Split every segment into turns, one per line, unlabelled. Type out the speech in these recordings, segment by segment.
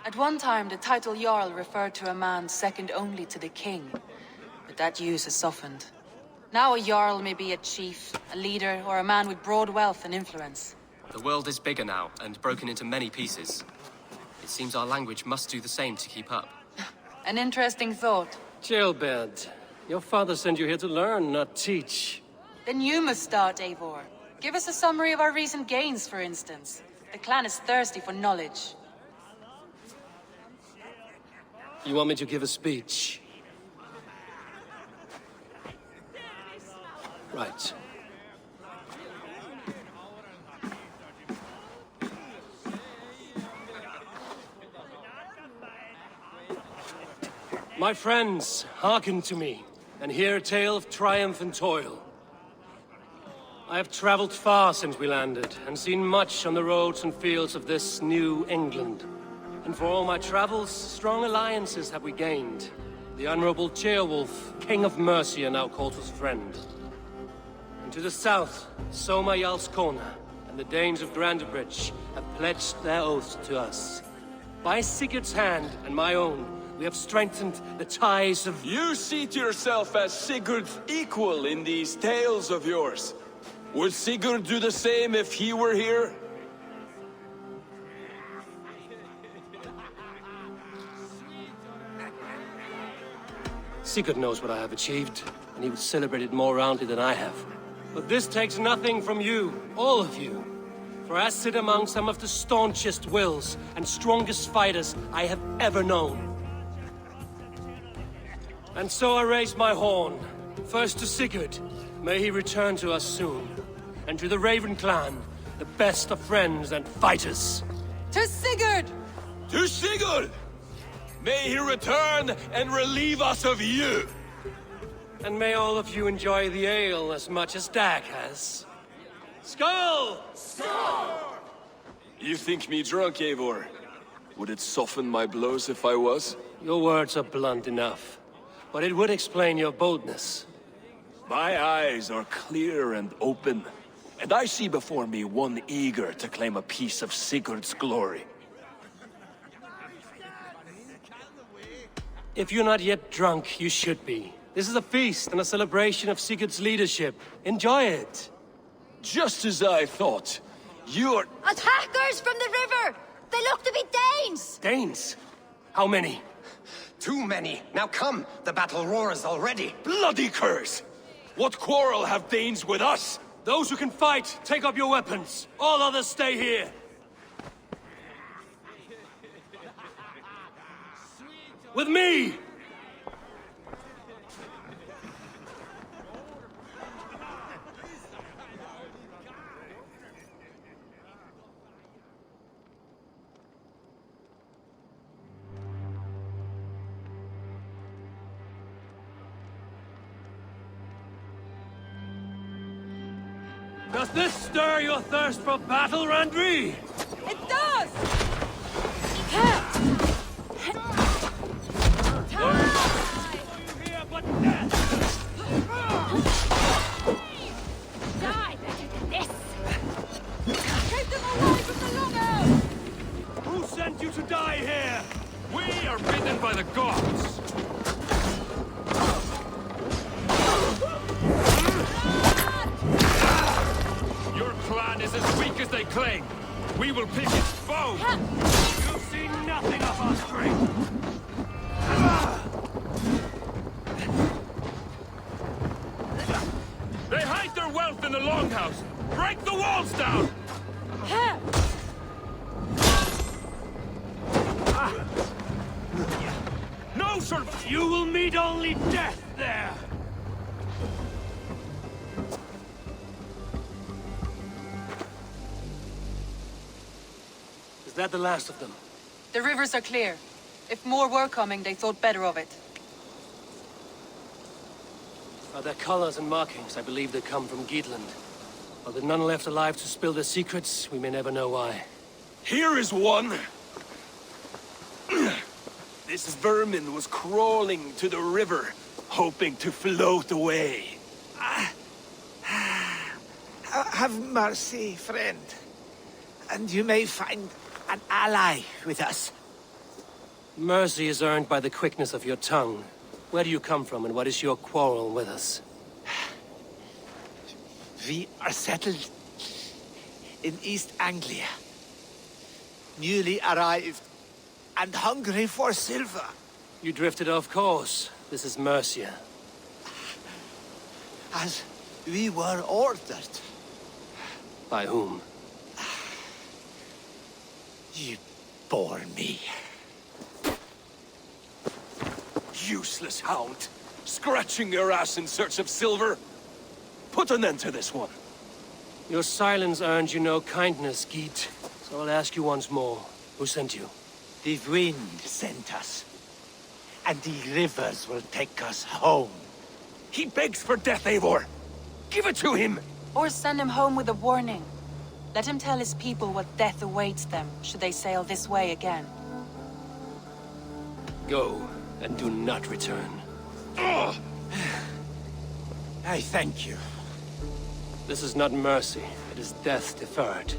At one time, the title Jarl referred to a man second only to the king. But that use has softened. Now a Jarl may be a chief, a leader, or a man with broad wealth and influence.
The world is bigger now, and broken into many pieces. It seems our language must do the same to keep up.
An interesting thought.
Jailbird, your father sent you here to learn, not teach.
Then you must start, Eivor. Give us a summary of our recent gains, for instance. The clan is thirsty for knowledge.
You want me to give a speech? Right. My friends, hearken to me, and hear a tale of triumph and toil. I have traveled far since we landed, and seen much on the roads and fields of this new England. And for all my travels, strong alliances have we gained. The Honorable Ceolwulf, King of Mercia, now calls us friend. And to the south, Soma Jarlskona, and the Danes of Grandebridge have pledged their oaths to us. By Sigurd's hand, and my own, we have strengthened the ties of...
You see to yourself as Sigurd's equal in these tales of yours. Would Sigurd do the same if he were here?
Sigurd knows what I have achieved, and he would celebrate it more roundly than I have. But this takes nothing from you, all of you. For I sit among some of the staunchest wills and strongest fighters I have ever known. And so I raise my horn, first to Sigurd, may he return to us soon, and to the Raven clan, the best of friends and fighters.
To Sigurd!
To Sigurd! May he return and relieve us of you!
And may all of you enjoy the ale as much as Dag has. Skull!
Skull! You think me drunk, Eivor? Would it soften my blows if I was?
Your words are blunt enough, but it would explain your boldness.
My eyes are clear and open, and I see before me one eager to claim a piece of Sigurd's glory.
If you're not yet drunk, you should be. This is a feast and a celebration of Sigurd's leadership. Enjoy it.
Just as I thought. You're...
Attackers from the river! They look to be Danes!
Danes? How many?
Too many. Now come, the battle roars already.
Bloody curse! What quarrel have Danes with us?
Those who can fight, take up your weapons. All others stay here. With me! Does this stir your thirst for battle, Randri?
It does!
Die better than this!
Take them away from the longhouse!
Who sent you to die here?
We are bidden by the gods! Your clan is as weak as they claim. We will pick its foe!
You've seen nothing of our strength!
They hide their wealth in the longhouse! Break the walls down! No, sir!
You will meet only death there! Is that the last of them?
The rivers are clear. If more were coming, they thought better of it.
By their colors and markings, I believe they come from Geatland. While there are none left alive to spill their secrets, we may never know why.
Here is one! This vermin was crawling to the river, hoping to float away.
Have mercy, friend. And you may find an ally with us.
Mercy is earned by the quickness of your tongue. Where do you come from, and what is your quarrel with us?
We are settled in East Anglia. Newly arrived and hungry for silver.
You drifted off course. This is Mercia.
As we were ordered.
By whom?
You bore me.
Useless hound! Scratching your ass in search of silver! Put an end to this one!
Your silence earned you no kindness, Geet. So I'll ask you once more. Who sent you?
The wind sent us. And the rivers will take us home.
He begs for death, Eivor! Give it to him!
Or send him home with a warning. Let him tell his people what death awaits them, should they sail this way again.
Go, and do not return.
Ugh.
I thank you.
This is not mercy, it is death deferred.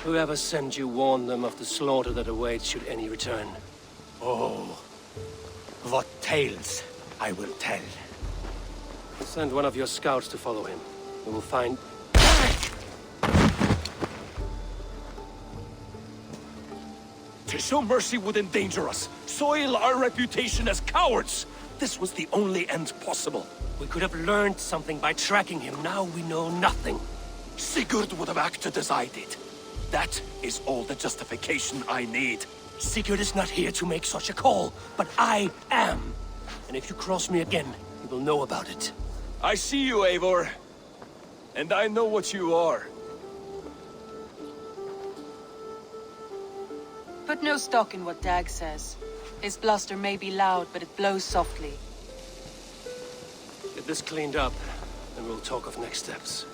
Whoever sent you warned them of the slaughter that awaits should any return.
Oh, what tales I will tell.
Send one of your scouts to follow him. We will find...
To show mercy would endanger us, soil our reputation as cowards! This was the only end possible.
We could have learned something by tracking him. Now we know nothing.
Sigurd would have acted as I did. That is all the justification I need.
Sigurd is not here to make such a call, but I am. And if you cross me again, you will know about it.
I see you, Eivor. And I know what you are.
Put no stock in what Dag says. His bluster may be loud, but it blows softly.
Get this cleaned up, and we'll talk of next steps.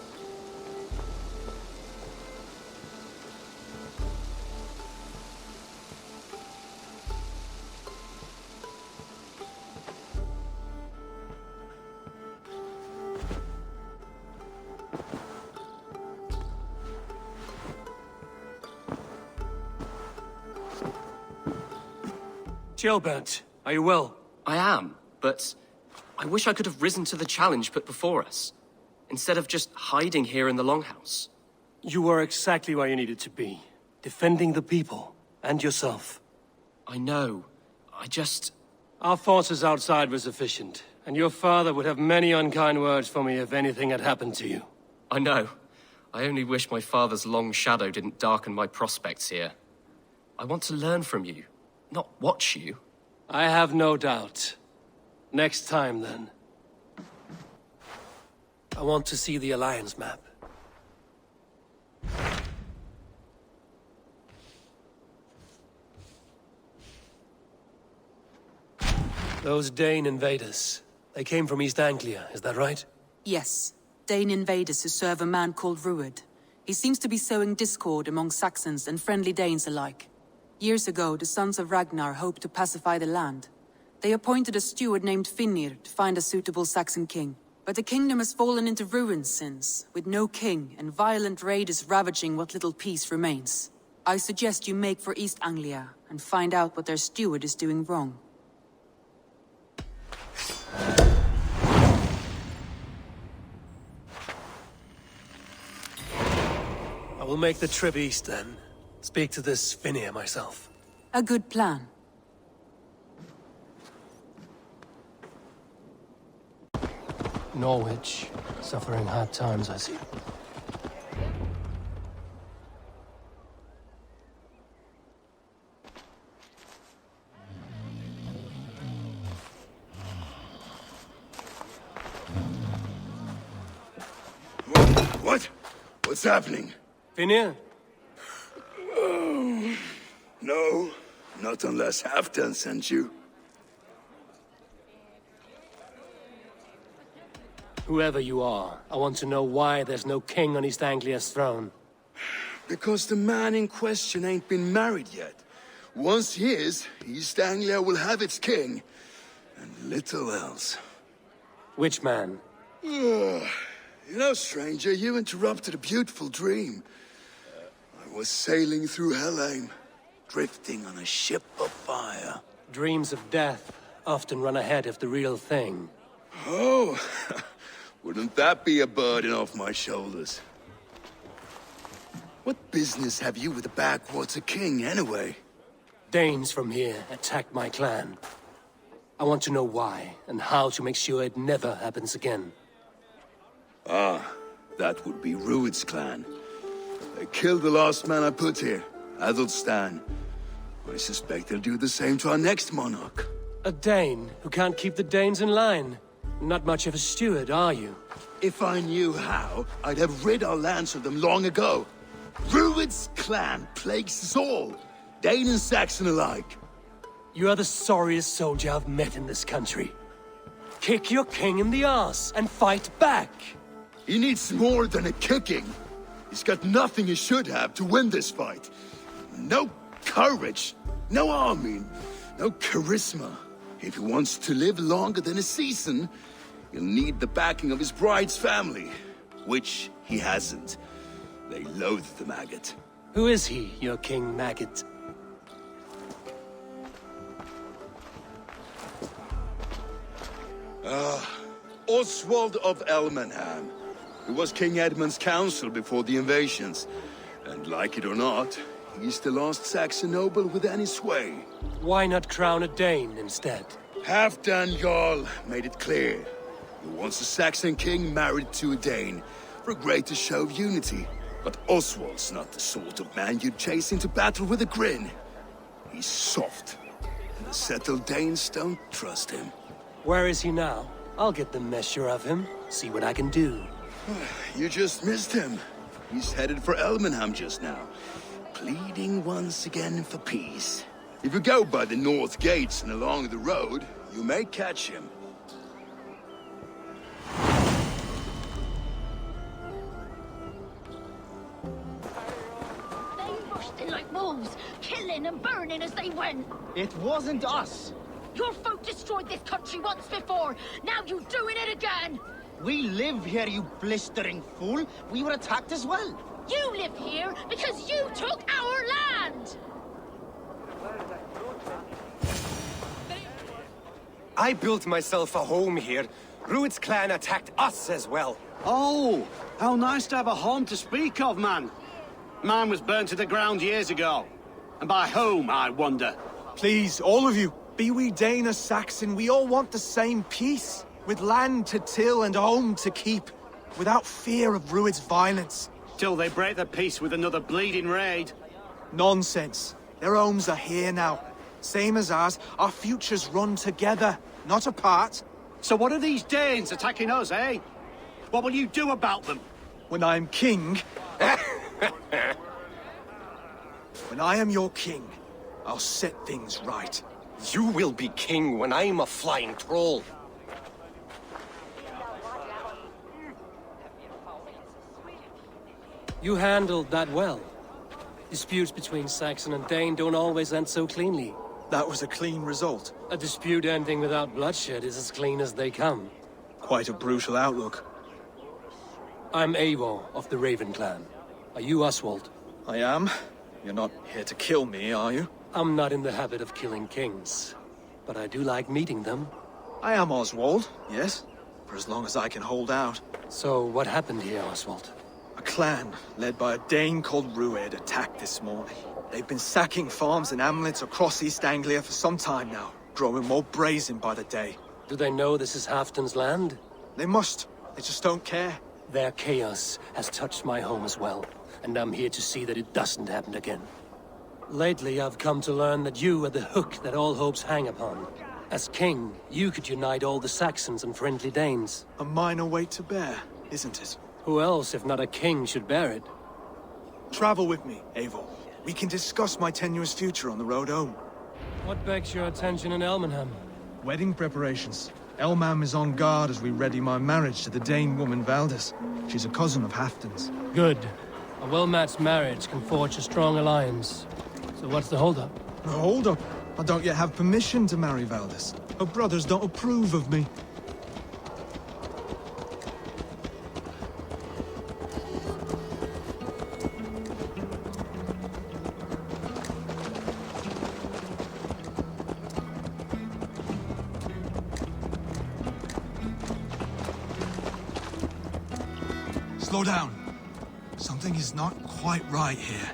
Gilbert, are you well?
I am, but I wish I could have risen to the challenge put before us, instead of just hiding here in the Longhouse.
You were exactly where you needed to be, defending the people, and yourself.
I know. I just...
Our forces outside were sufficient, and your father would have many unkind words for me if anything had happened to you.
I know. I only wish my father's long shadow didn't darken my prospects here. I want to learn from you, not watch you.
I have no doubt. Next time, then. I want to see the Alliance map. Those Dane invaders, they came from East Anglia, is that right?
Yes, Dane invaders who serve a man called Rued. He seems to be sowing discord among Saxons and friendly Danes alike. Years ago, the sons of Ragnar hoped to pacify the land. They appointed a steward named Finnir to find a suitable Saxon king. But the kingdom has fallen into ruins since, with no king and violent raiders ravaging what little peace remains. I suggest you make for East Anglia and find out what their steward is doing wrong.
I will make the trip east, then. Speak to this Finnir myself.
A good plan.
Norwich, suffering hard times, I see.
What? What's happening?
Finnir?
No, not unless Halfdan sent you.
Whoever you are, I want to know why there's no king on East Anglia's throne.
Because the man in question ain't been married yet. Once he is, East Anglia will have its king, and little else.
Which man?
You know, stranger, you interrupted a beautiful dream. I was sailing through Helheim, drifting on a ship of fire.
Dreams of death often run ahead of the real thing.
Oh, wouldn't that be a burden off my shoulders? What business have you with the backwater king, anyway?
Danes from here attacked my clan. I want to know why, and how to make sure it never happens again.
Ah, that would be Rued's clan. They killed the last man I put here, Adelstan. I suspect they'll do the same to our next monarch.
A Dane who can't keep the Danes in line. Not much of a steward, are you?
If I knew how, I'd have rid our lands of them long ago. Rued's clan plagues us all, Dane and Saxon alike.
You are the sorriest soldier I've met in this country. Kick your king in the arse and fight back!
He needs more than a kicking. He's got nothing he should have to win this fight. No courage, no army, no charisma. If he wants to live longer than a season, he'll need the backing of his bride's family, which he hasn't. They loathe the maggot.
Who is he, your king maggot?
Oswald of Elmenham. He was King Edmund's counsel before the invasions. And like it or not, he's the last Saxon noble with any sway.
Why not crown a Dane instead?
Halfdan Jarl made it clear. He wants a Saxon king married to a Dane, for a greater show of unity. But Oswald's not the sort of man you'd chase into battle with a grin. He's soft, and the settled Danes don't trust him.
Where is he now? I'll get the measure of him, see what I can do.
You just missed him. He's headed for Elmenham just now, pleading once again for peace. If you go by the north gates and along the road, you may catch him.
They rushed in like wolves, killing and burning as they went.
It wasn't us.
Your folk destroyed this country once before. Now you're doing it again.
We live here, you blistering fool. We were attacked as well.
You live here because you took our land.
I built myself a home here. Rued's clan attacked us as well.
Oh, how nice to have a home to speak of, man. Mine was burnt to the ground years ago. And by whom, I wonder?
Please, all of you, be we Dane or Saxon, we all want the same peace. With land to till and home to keep. Without fear of Rued's violence.
Till they break the peace with another bleeding raid.
Nonsense. Their homes are here now. Same as ours, our futures run together, not apart.
So what are these Danes attacking us, eh? What will you do about them?
When I'm king... When I am your king, I'll set things right.
You will be king when I'm a flying troll.
You handled that well. Disputes between Saxon and Dane don't always end so cleanly.
That was a clean result.
A dispute ending without bloodshed is as clean as they come.
Quite a brutal outlook.
I'm Eivor of the Raven clan. Are you Oswald?
I am. You're not here to kill me, are you?
I'm not in the habit of killing kings, but I do like meeting them.
I am Oswald, yes. For as long as I can hold out.
So what happened here, Oswald?
A clan, led by a Dane called Rued, attacked this morning. They've been sacking farms and hamlets across East Anglia for some time now, growing more brazen by the day.
Do they know this is Halfdan's land?
They must. They just don't care.
Their chaos has touched my home as well, and I'm here to see that it doesn't happen again. Lately, I've come to learn that you are the hook that all hopes hang upon. As king, you could unite all the Saxons and friendly Danes.
A minor weight to bear, isn't it?
Who else, if not a king, should bear it?
Travel with me, Eivor. We can discuss my tenuous future on the road home.
What begs your attention in Elmenham?
Wedding preparations. Elmenham is on guard as we ready my marriage to the Dane woman Valdis. She's a cousin of Halfdan's.
Good. A well-matched marriage can forge a strong alliance. So what's the holdup?
No, hold up. I don't yet have permission to marry Valdis. Her brothers don't approve of me. Slow down. Something is not quite right here.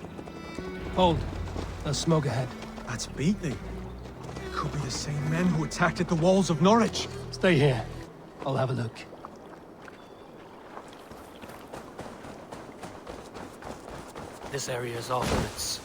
Hold. There's smoke ahead.
That's beating. It could be the same men who attacked at the walls of Norwich.
Stay here. I'll have a look. This area is off limits.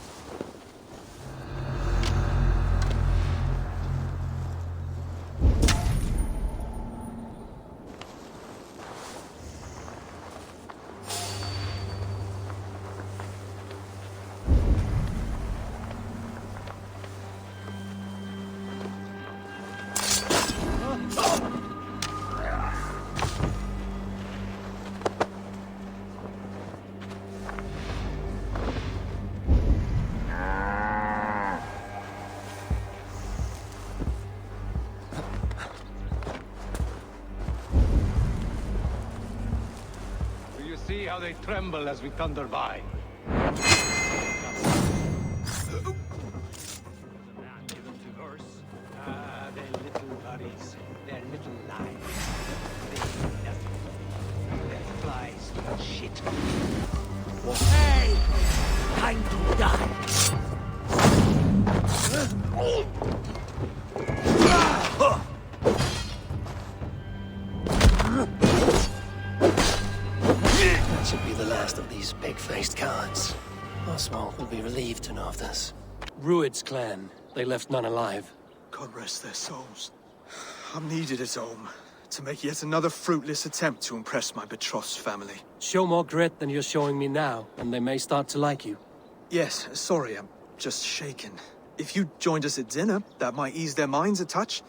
See how they tremble as we thunder by. Their little bodies, their little lives. Their flies, shit.
Hey! Time to die!
That should be the last of these pig-faced cowards. Oswald will be relieved to know of this. Rued's clan. They left none alive.
God rest their souls. I'm needed at home to make yet another fruitless attempt to impress my betrothed family.
Show more grit than you're showing me now, and they may start to like you.
Yes, sorry, I'm just shaken. If you joined us at dinner, that might ease their minds a touch.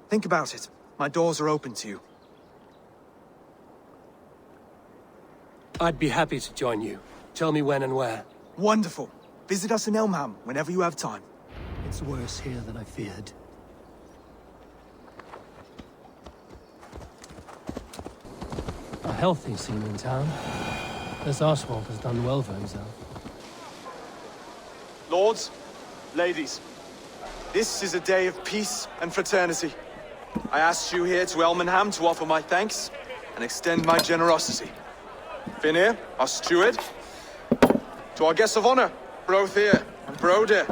Think about it. My doors are open to you.
I'd be happy to join you. Tell me when and where.
Wonderful. Visit us in Elmenham whenever you have time.
It's worse here than I feared. A healthy scene in town. This Oswald has done well for himself.
Lords, ladies, this is a day of peace and fraternity. I asked you here to Elmenham to offer my thanks and extend my generosity. Finir, our steward, to our guests of honor, Brothier and Broder,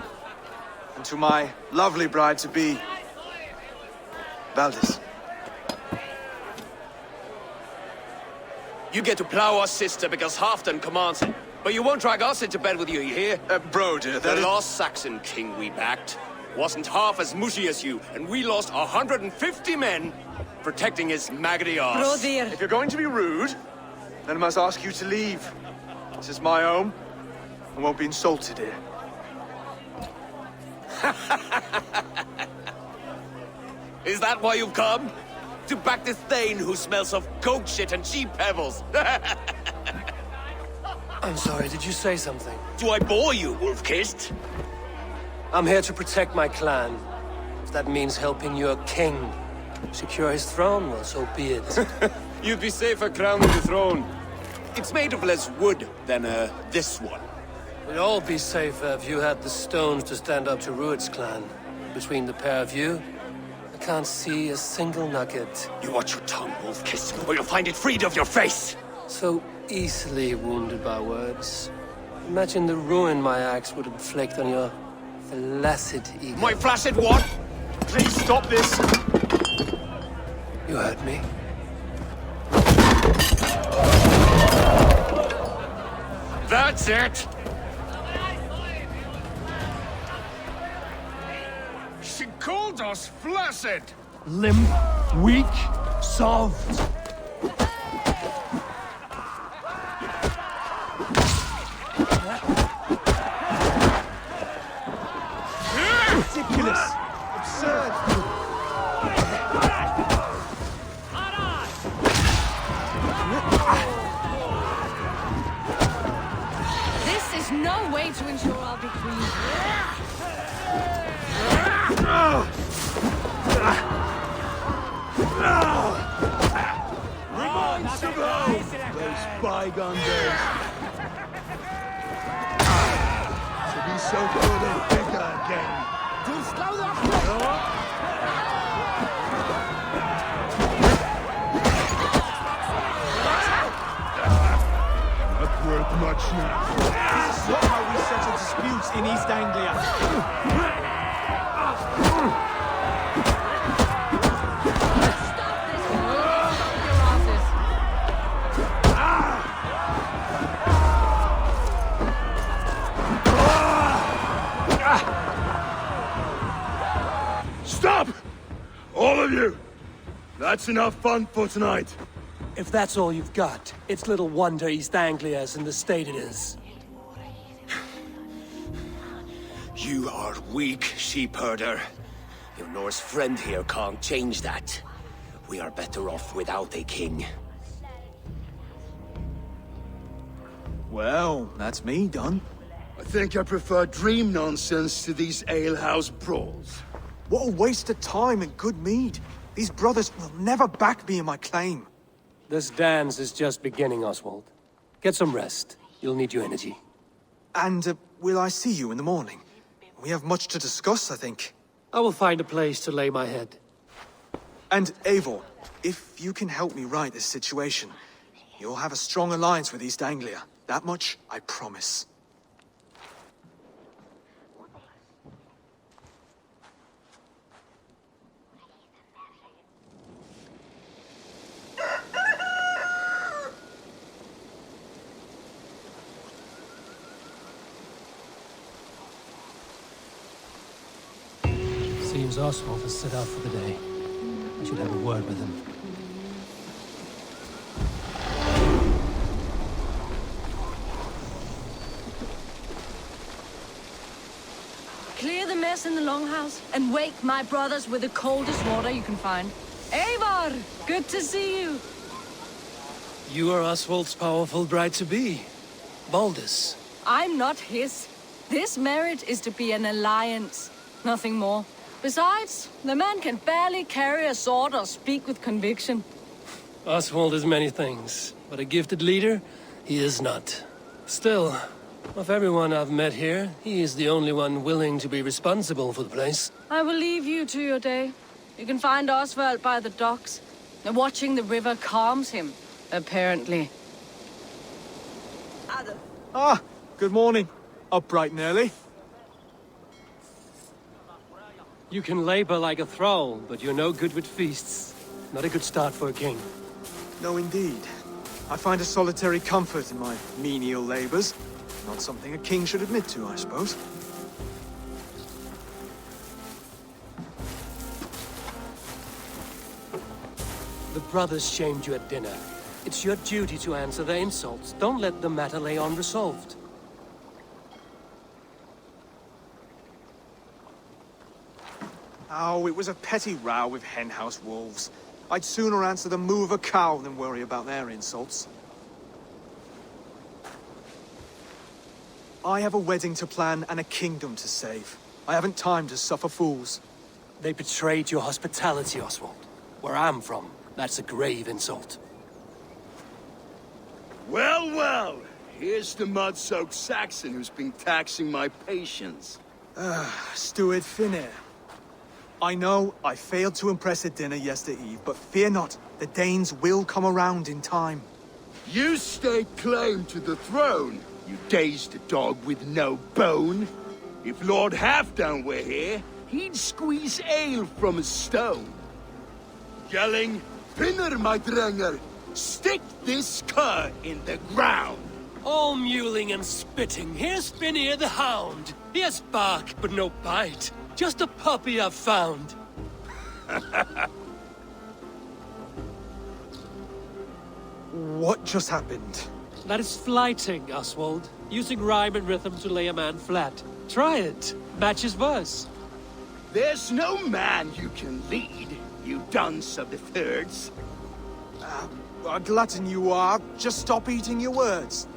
and to my lovely bride-to-be, Valdis.
You get to plow our sister because Halfdan commands it. But you won't drag us into bed with you, you hear?
Broder,
The lost Saxon king we backed wasn't half as mushy as you, and we lost 150 men protecting his maggoty arse.
If you're going to be rude, then I must ask you to leave. This is my home. I won't be insulted here.
Is that why you've come? To back this Thegn who smells of goat shit and sheep pebbles?
I'm sorry, did you say something?
Do I bore you, wolf-kissed?
I'm here to protect my clan. If that means helping your king secure his throne, well, so be it.
You'd be safer crowning the throne. It's made of less wood than, this one.
We'd all be safer if you had the stones to stand up to Rued's clan. Between the pair of you, I can't see a single nugget.
You watch your tongue, wolf-kissed, or you'll find it freed of your face!
So easily wounded by words. Imagine the ruin my axe would inflict on your flaccid ego.
My flaccid what?
Please stop this!
You heard me.
That's it! She called us flaccid!
Limp, weak, soft.
Ridiculous! Absurd!
This is no way to ensure I'll be queen.
Those bygone days. To be so good and bigger again.
This is not how we settle disputes in East Anglia.
Stop! All of you! That's enough fun for tonight.
If that's all you've got, it's little wonder East Anglia is in the state it is.
You are weak, sheep herder. Your Norse friend here can't change that. We are better off without a king.
Well, that's me done.
I think I prefer dream nonsense to these alehouse brawls.
What a waste of time and good mead. These brothers will never back me in my claim.
This dance is just beginning, Oswald. Get some rest. You'll need your energy.
And will I see you in the morning? We have much to discuss, I think.
I will find a place to lay my head.
And Eivor, if you can help me right this situation, you'll have a strong alliance with East Anglia. That much, I promise.
Seems Oswald has set out for the day. I should have a word with him.
Clear the mess in the longhouse and wake my brothers with the coldest water you can find. Eivor, good to see you.
You are Oswald's powerful bride-to-be. Baldus.
I'm not his. This marriage is to be an alliance, nothing more. Besides, the man can barely carry a sword or speak with conviction.
Oswald is many things, but a gifted leader, he is not. Still, of everyone I've met here, he is the only one willing to be responsible for the place.
I will leave you to your day. You can find Oswald by the docks. Watching the river calms him, apparently.
Ah, good morning. Up bright and early.
You can labor like a thrall, but you're no good with feasts. Not a good start for a king.
No, indeed. I find a solitary comfort in my menial labors. Not something a king should admit to, I suppose.
The brothers shamed you at dinner. It's your duty to answer their insults. Don't let the matter lay unresolved.
Oh, it was a petty row with henhouse wolves. I'd sooner answer the moo of a cow than worry about their insults. I have a wedding to plan and a kingdom to save. I haven't time to suffer fools.
They betrayed your hospitality, Oswald. Where I'm from, that's a grave insult.
Well, well. Here's the mud-soaked Saxon who's been taxing my patience.
Steward Finir. I know I failed to impress at dinner yesterday eve, but fear not, the Danes will come around in time.
You stake claim to the throne, you dazed dog with no bone. If Lord Halfdan were here, he'd squeeze ale from a stone. Yelling, Finner, my drenger, stick this cur in the ground.
All mewling and spitting, here's Finir the hound. He has bark, but no bite. Just a puppy I've found.
What just happened?
That is flighting, Oswald. Using rhyme and rhythm to lay a man flat. Try it. Match his verse.
There's no man you can lead, you dunce of the thirds.
A glutton you are. Just stop eating your words.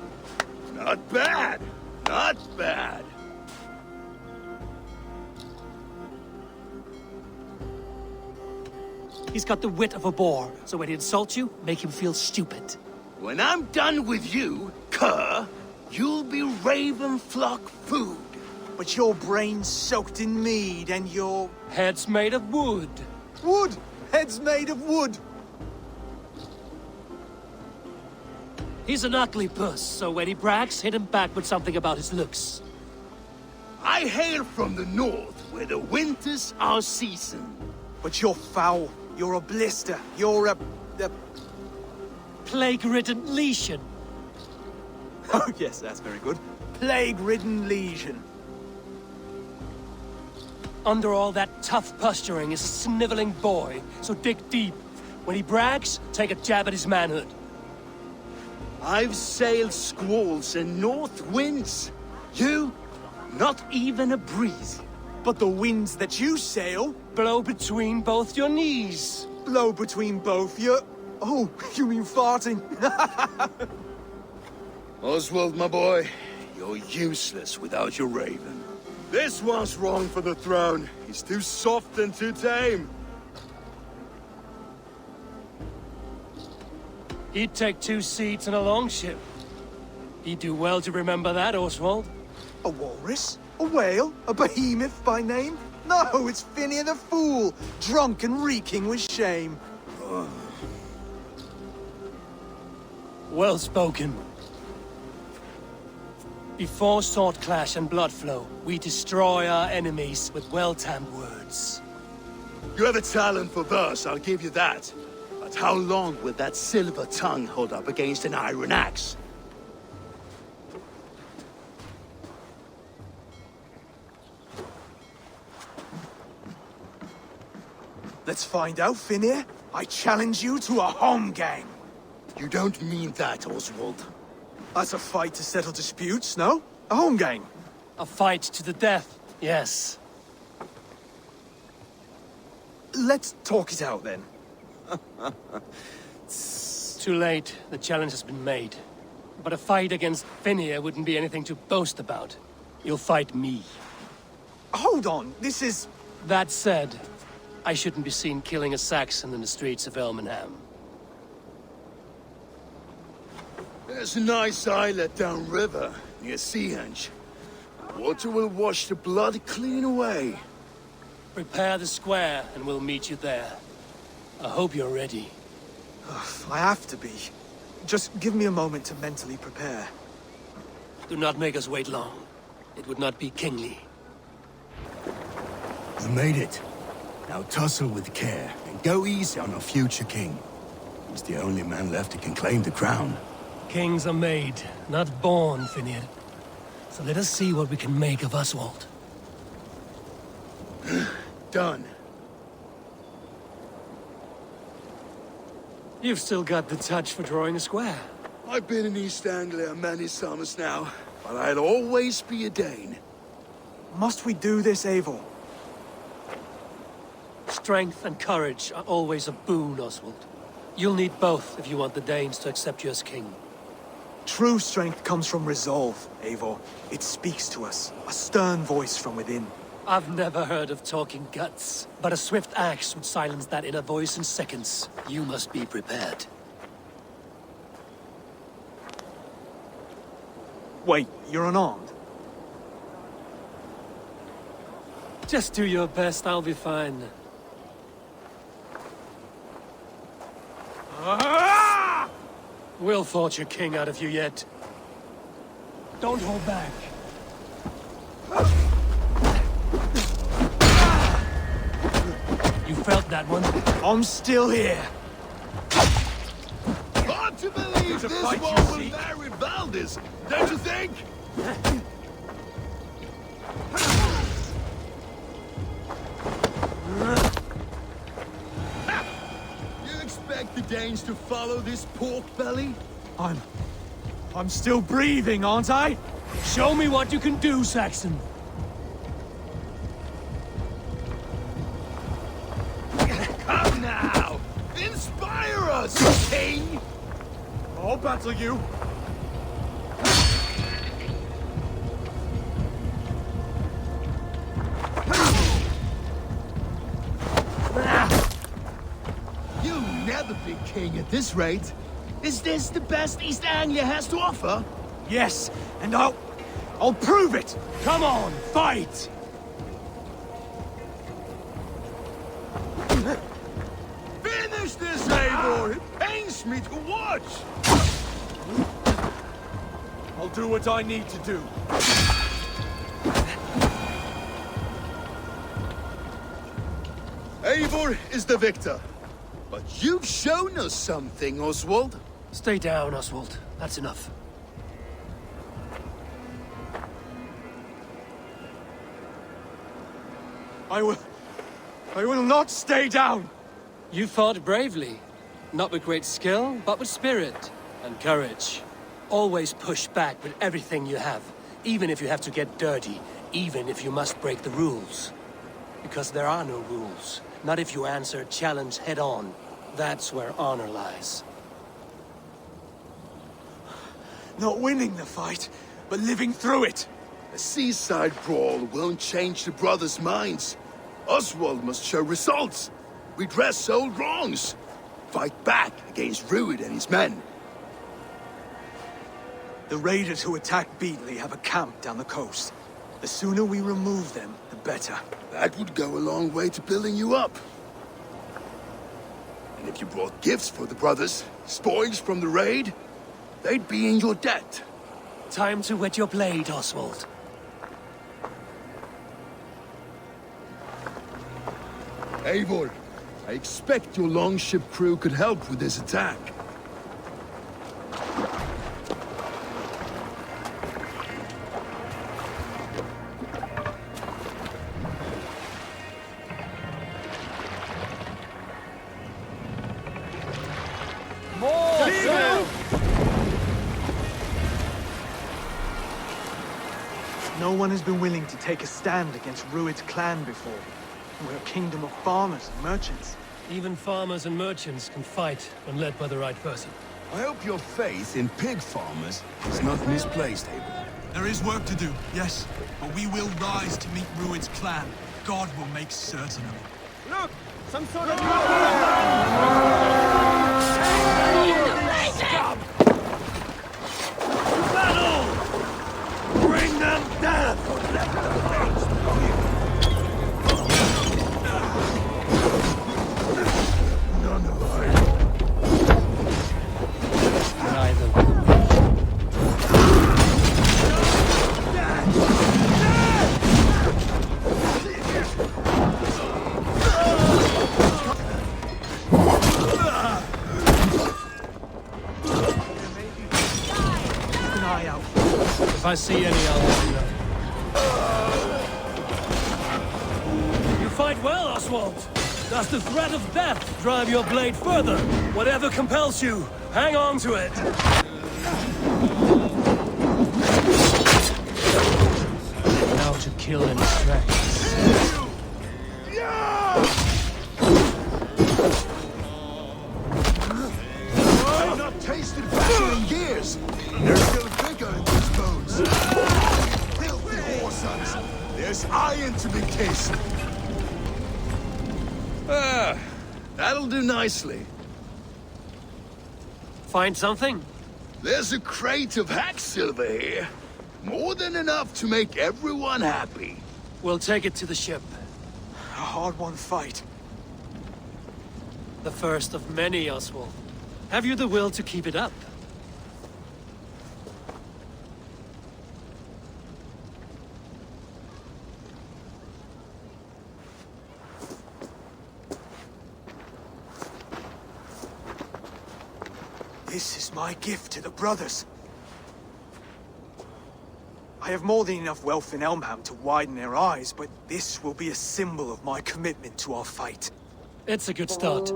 Not bad. Not bad.
He's got the wit of a boar, so when he insults you, make him feel stupid.
When I'm done with you, cur, you'll be raven flock food.
But your brain's soaked in mead and your...
Head's made of wood.
Wood! Head's made of wood!
He's an ugly puss, so when he brags, hit him back with something about his looks.
I hail from the north, where the winters are season.
But you're foul. You're a blister. You're a...
Plague-ridden lesion.
Oh, yes, that's very good. Plague-ridden lesion.
Under all that tough posturing is a sniveling boy, so dig deep. When he brags, take a jab at his manhood.
I've sailed squalls and north winds. You, not even a breeze.
But the winds that you sail...
Blow between both your knees.
Blow between both your... Oh, you mean farting?
Oswald, my boy, you're useless without your raven. This one's wrong for the throne. He's too soft and too tame.
He'd take 2 seats in a longship. He'd do well to remember that, Oswald.
A walrus? A whale? A behemoth by name? No, it's Finian the Fool, drunk and reeking with shame.
Well spoken. Before sword clash and blood flow, we destroy our enemies with well-timed words.
You have a talent for verse, I'll give you that. But how long will that silver tongue hold up against an iron axe?
Let's find out, Finian. I challenge you to a home gang.
You don't mean that, Oswald.
That's a fight to settle disputes, no? A home gang.
A fight to the death, yes.
Let's talk it out, then.
Too late. The challenge has been made. But a fight against Finian wouldn't be anything to boast about. You'll fight me.
Hold on, this is...
That said, I shouldn't be seen killing a Saxon in the streets of Elmenham.
There's a nice islet downriver, near Seahenge. Water will wash the blood clean away.
Prepare the square, and we'll meet you there. I hope you're ready.
I have to be. Just give me a moment to mentally prepare.
Do not make us wait long. It would not be kingly.
You made it. Now tussle with care, and go easy on our future king. He's the only man left who can claim the crown.
Kings are made, not born, Finian. So let us see what we can make of Oswald.
Done.
You've still got the touch for drawing a square.
I've been in East Anglia many summers now, but I'll always be a Dane.
Must we do this, Eivor?
Strength and courage are always a boon, Oswald. You'll need both if you want the Danes to accept you as king.
True strength comes from resolve, Eivor. It speaks to us, a stern voice from within.
I've never heard of talking guts, but a swift axe would silence that inner voice in seconds. You must be prepared.
Wait, you're unarmed?
Just do your best, I'll be fine. We'll forge a king out of you yet. Don't hold back. You felt that one?
I'm still here.
Hard to believe this one will marry Valdez, don't you think? You expect the Danes to follow this pork belly?
I'm still breathing, aren't I?
Show me what you can do, Saxon.
Come now! Inspire us, King!
I'll battle you.
You'll never be king at this rate. Is this the best East Anglia has to offer?
Yes, and I'll prove it!
Come on, fight!
Finish this, Eivor! It pains me to watch!
I'll do what I need to do.
Eivor is the victor. But you've shown us something, Oswald.
Stay down, Oswald. That's enough.
I will not stay down!
You fought bravely. Not with great skill, but with spirit and courage. Always push back with everything you have, even if you have to get dirty, even if you must break the rules. Because there are no rules. Not if you answer a challenge head-on. That's where honor lies.
Not winning the fight, but living through it!
A seaside brawl won't change the brothers' minds. Oswald must show results. Redress old wrongs. Fight back against Rued and his men.
The raiders who attacked Beatley have a camp down the coast. The sooner we remove them, the better.
That would go a long way to building you up. And if you brought gifts for the brothers, spoils from the raid, they'd be in your debt.
Time to wet your blade, Oswald.
Eivor, I expect your longship crew could help with this attack.
No one has been willing to take a stand against Rued's clan before. We're a kingdom of farmers and merchants.
Even farmers and merchants can fight when led by the right person.
I hope your faith in pig farmers is not misplaced, Eivor.
There is work to do, yes, but we will rise to meet Rued's clan. God will make certain of it.
Look! Some sort of...
Battle! Bring them down!
None alive.
Neither.
Keep an eye out.
If I see any, I'll let you know. You fight well, Oswald. Does the threat of death drive your blade further? Whatever compels you, hang on to it. Now to kill and distract.
I've not tasted battle in years. There's still vigor in these bones. Filthy whoresons. There's iron to be kissed. Ah, that'll do nicely.
Find something?
There's a crate of hack silver here. More than enough to make everyone happy.
We'll take it to the ship.
A hard-won fight.
The first of many, Oswald. Have you the will to keep it up?
This is my gift to the brothers. I have more than enough wealth in Elmenham to widen their eyes, but this will be a symbol of my commitment to our fight.
It's a good start.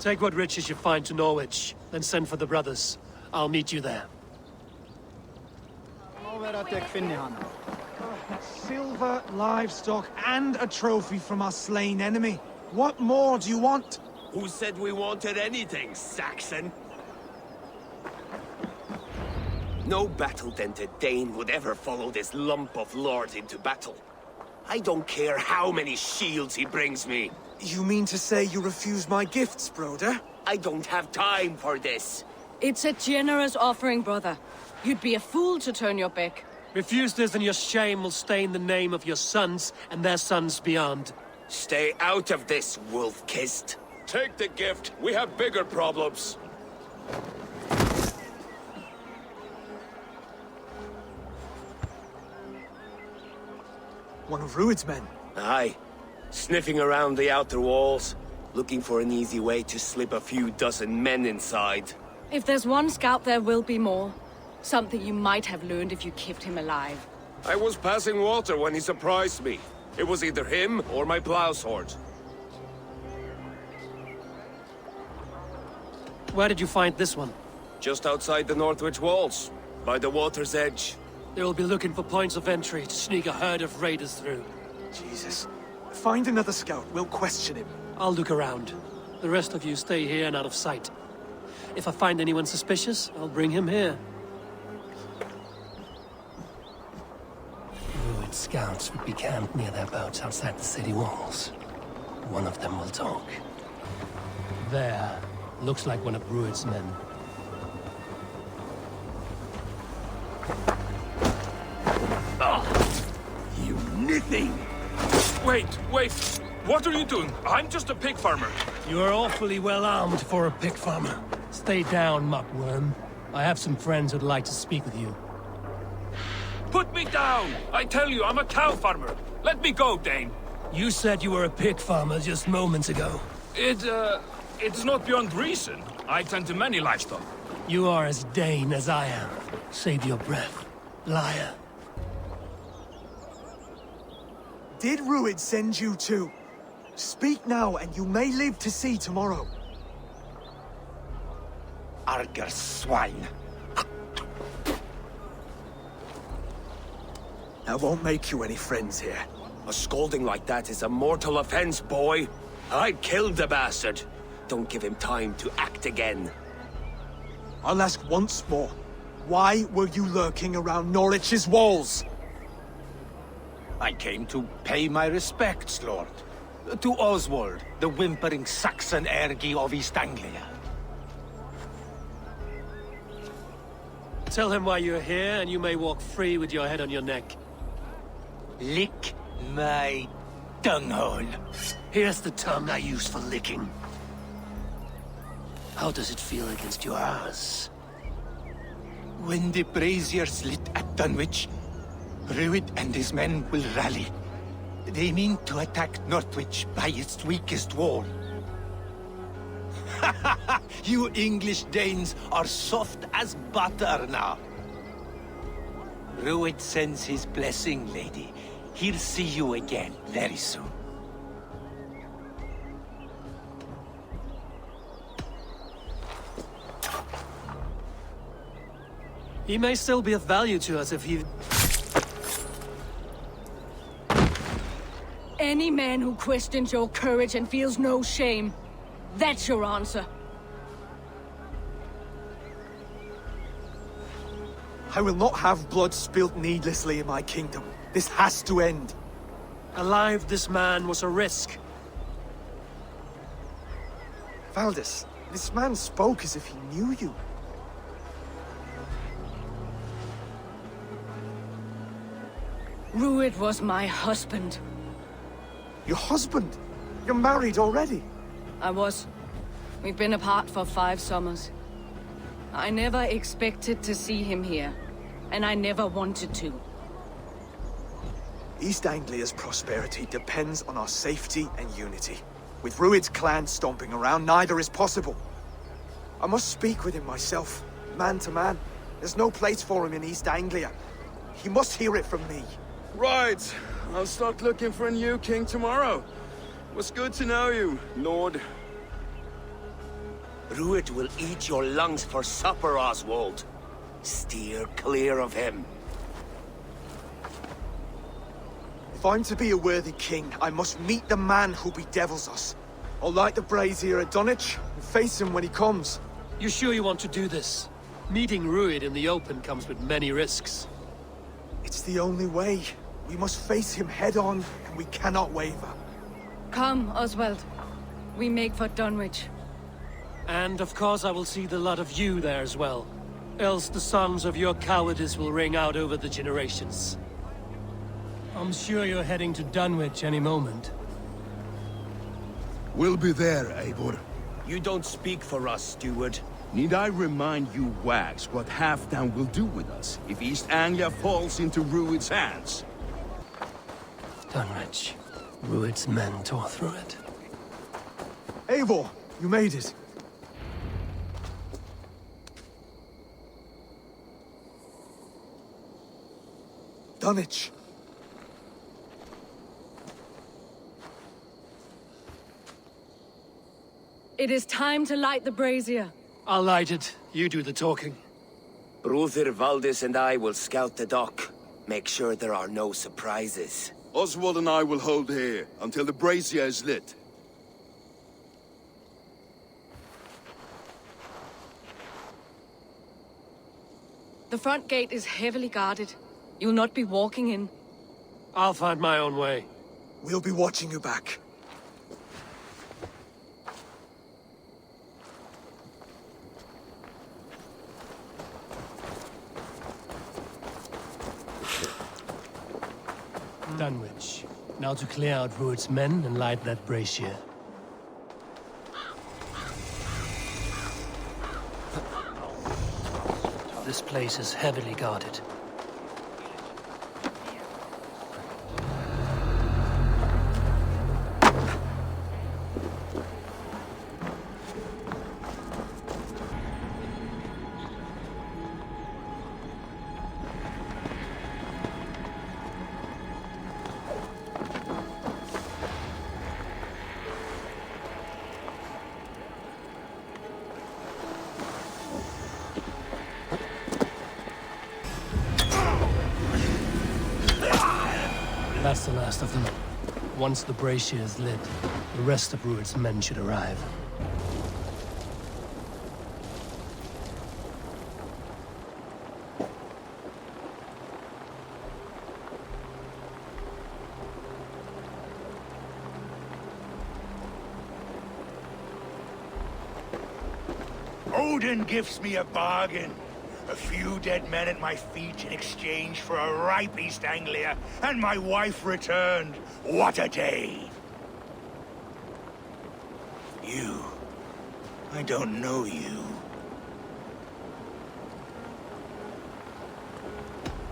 Take what riches you find to Norwich, then send for the brothers. I'll meet you there.
Silver, livestock, and a trophy from our slain enemy. What more do you want?
Who said we wanted anything, Saxon? No battle-dented Dane would ever follow this lump of lord into battle. I don't care how many shields he brings me.
You mean to say you refuse my gifts, broder?
I don't have time for this.
It's a generous offering, brother. You'd be a fool to turn your back.
Refuse this and your shame will stain the name of your sons and their sons beyond.
Stay out of this, wolf-kissed. Take the gift. We have bigger problems.
One of Rued's men.
Aye. Sniffing around the outer walls, looking for an easy way to slip a few dozen men inside.
If there's one scout, there will be more. Something you might have learned if you kept him alive.
I was passing water when he surprised me. It was either him or my plow sword.
Where did you find this one?
Just outside the Northwich walls, by the water's edge.
They'll be looking for points of entry to sneak a herd of raiders through.
Jesus. Find another scout. We'll question him.
I'll look around. The rest of you stay here and out of sight. If I find anyone suspicious, I'll bring him here.
Rued scouts would be camped near their boats outside the city walls. One of them will talk.
There. Looks like one of Rued's men.
You nithing!
Wait! What are you doing? I'm just a pig farmer.
You are awfully well armed for a pig farmer. Stay down, muckworm. I have some friends who'd like to speak with you.
Put me down! I tell you, I'm a cow farmer. Let me go, Thegn.
You said you were a pig farmer just moments ago.
It's not beyond reason. I tend to many livestock.
You are as Thegn as I am. Save your breath, liar.
Did Rued send you too? Speak now, and you may live to see tomorrow.
Arger swine.
I won't make you any friends here.
A scolding like that is a mortal offense, boy. I'd kill the bastard. Don't give him time to act again.
I'll ask once more. Why were you lurking around Norwich's walls?
I came to pay my respects, Lord. To Oswald, the whimpering Saxon ergi of East Anglia.
Tell him why you're here, and you may walk free with your head on your neck.
Lick my dunghole.
Here's the tongue I use for licking. How does it feel against your ass?
When the braziers lit at Dunwich, Rued and his men will rally. They mean to attack Northwich by its weakest wall. You English Danes are soft as butter now. Rued sends his blessing, lady. He'll see you again very soon.
He may still be of value to us if he...
Any man who questions your courage and feels no shame, that's your answer.
I will not have blood spilt needlessly in my kingdom. This has to end.
Alive, this man was a risk.
Valdis, this man spoke as if he knew you.
Rued was my husband.
Your husband? You're married already?
I was. We've been apart for 5 summers. I never expected to see him here, and I never wanted to.
East Anglia's prosperity depends on our safety and unity. With Rued's clan stomping around, neither is possible. I must speak with him myself, man to man. There's no place for him in East Anglia. He must hear it from me.
Right. I'll start looking for a new king tomorrow. It was good to know you, Lord.
Rued will eat your lungs for supper, Oswald. Steer clear of him.
If I'm to be a worthy king, I must meet the man who bedevils us. I'll light the brazier at Dunwich and face him when he comes.
You sure you want to do this? Meeting Rued in the open comes with many risks.
It's the only way. We must face him head-on, and we cannot waver.
Come, Oswald. We make for Dunwich.
And of course I will see the lot of you there as well. Else the songs of your cowardice will ring out over the generations. I'm sure you're heading to Dunwich any moment.
We'll be there, Eivor.
You don't speak for us, steward.
Need I remind you wags what Halfdan will do with us if East Anglia falls into Rued's hands?
Dunwich. Rued's men tore through it.
Eivor, you made it. Dunwich.
It is time to light the brazier.
I'll light it. You do the talking.
Brother Valdis and I will scout the dock. Make sure there are no surprises.
Oswald and I will hold here until the brazier is lit.
The front gate is heavily guarded. You'll not be walking in.
I'll find my own way.
We'll be watching you back.
Dunwich. Now to clear out Rued's men and light that brazier.
This place is heavily guarded.
That's the last of them. Once the brazier is lit, the rest of Rued's men should arrive.
Odin gives me a bargain. A few dead men at my feet in exchange for a ripe East Anglia, and my wife returned. What a day! You. I don't know you.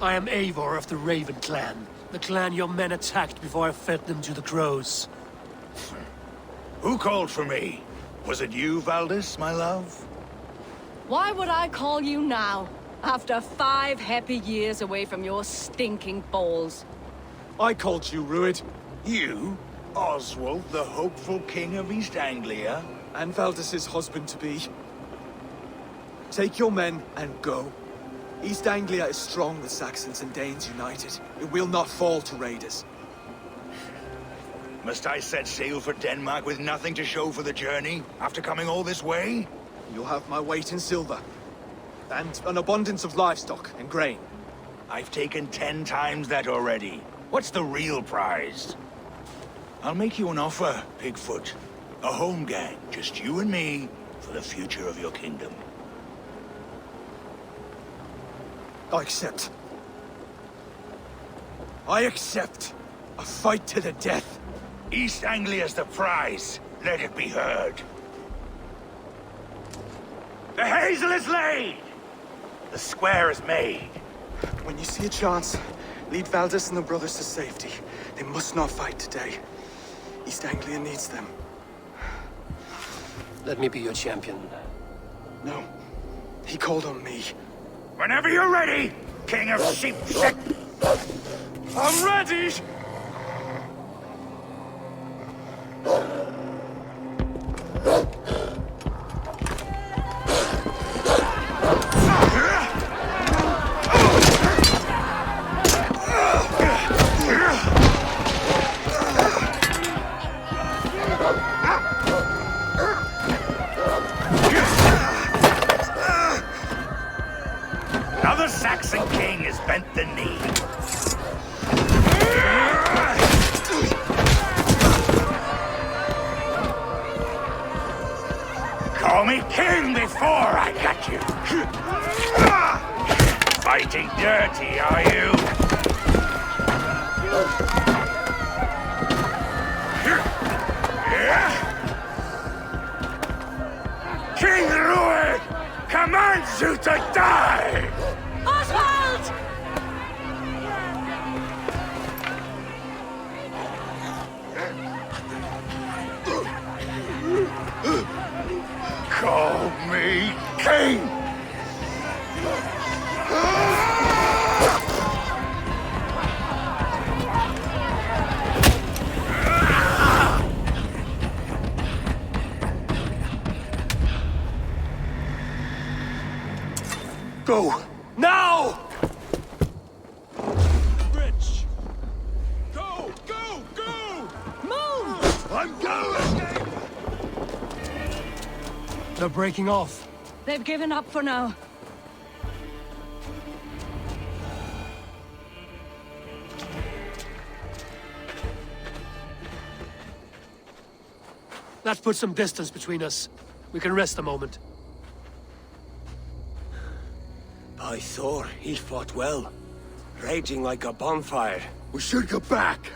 I am Eivor of the Raven clan. The clan your men attacked before I fed them to the crows.
Who called for me? Was it you, Valdis, my love?
Why would I call you now, after 5 happy years away from your stinking balls?
I called you, Rued.
You? Oswald, the hopeful king of East Anglia?
And Valdis's husband-to-be. Take your men and go. East Anglia is strong with Saxons and Danes united. It will not fall to raiders.
Must I set sail for Denmark with nothing to show for the journey, after coming all this way?
You'll have my weight in silver. And an abundance of livestock and grain.
I've taken 10 times that already. What's the real prize? I'll make you an offer, Pigfoot. A home gang, just you and me, for the future of your kingdom.
I accept. I accept. A fight to the death.
East Anglia's the prize. Let it be heard. The hazel is laid! The square is made.
When you see a chance, lead Valdis and the brothers to safety. They must not fight today. East Anglia needs them.
Let me be your champion.
No. He called on me.
Whenever you're ready, King of Sheep.
I'm ready!
Another Saxon king has bent the knee. Call me king before I got you. Fighting dirty, are you? be king!
Go!
Now!
Rich! Go! Go! Go!
Move!
I'm going!
They're breaking off.
They've given up for now.
That puts some distance between us. We can rest a moment.
By Thor, he fought well. Raging like a bonfire.
We should go back.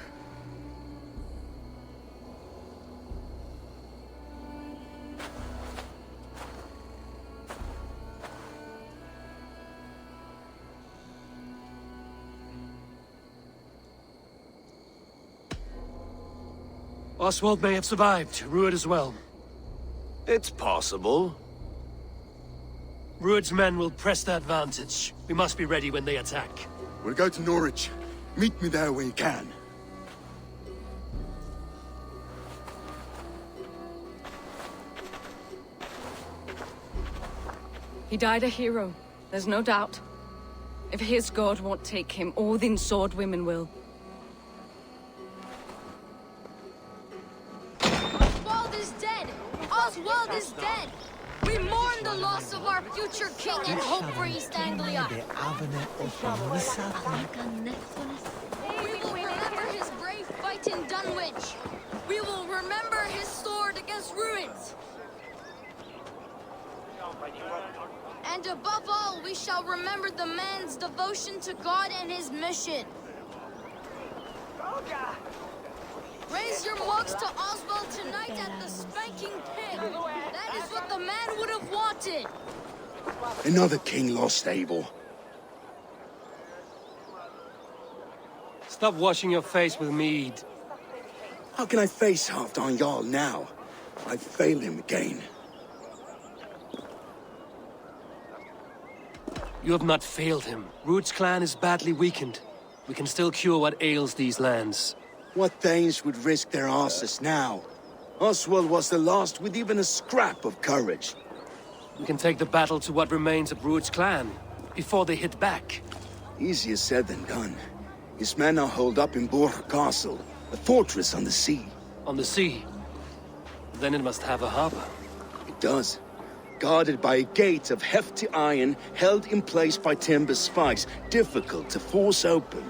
Oswald may have survived, Rued as well.
It's possible.
Rued's men will press the advantage. We must be ready when they attack.
We'll go to Norwich. Meet me there when you can.
He died a hero, there's no doubt. If his god won't take him, Odin's sword women will.
Oswald is dead! Oswald is dead! We mourn the loss of our future king and hope for East Anglia. We will remember his brave fight in Dunwich. We will remember his sword against Ruins. And above all, we shall remember the man's devotion to God and his mission. Raise your mugs to Oswald tonight at the spanking pit. That is what the man would have wanted.
Another king lost, Eivor.
Stop washing your face with mead.
How can I face Halfdan Jarl now? I've failed him again.
You have not failed him. Rued's clan is badly weakened. We can still cure what ails these lands.
What Danes would risk their asses now? Oswald was the last with even a scrap of courage.
We can take the battle to what remains of Rued's clan, before they hit back.
Easier said than done. His men are holed up in Burgh Castle, a fortress on the sea.
On the sea? Then it must have a harbor.
It does. Guarded by a gate of hefty iron, held in place by timber spikes, difficult to force open.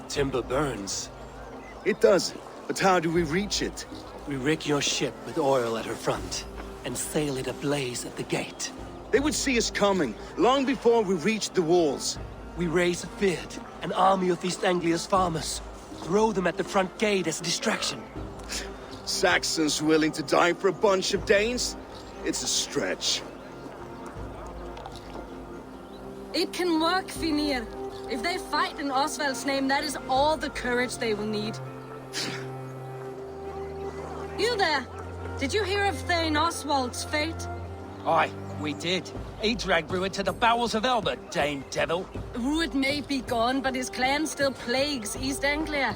Timber burns.
It does, but how do we reach it?
We rig your ship with oil at her front, and sail it ablaze at the gate.
They would see us coming, long before we reached the walls.
We raise a beard, an army of East Anglia's farmers. Throw them at the front gate as a distraction.
Saxons willing to die for a bunch of Danes? It's a stretch.
It can work, Finir. If they fight in Oswald's name, that is all the courage they will need. You there! Did you hear of Thegn Oswald's fate?
Aye, we did. He dragged Rued to the bowels of Elmenham, Dane devil.
Rued may be gone, but his clan still plagues East Anglia.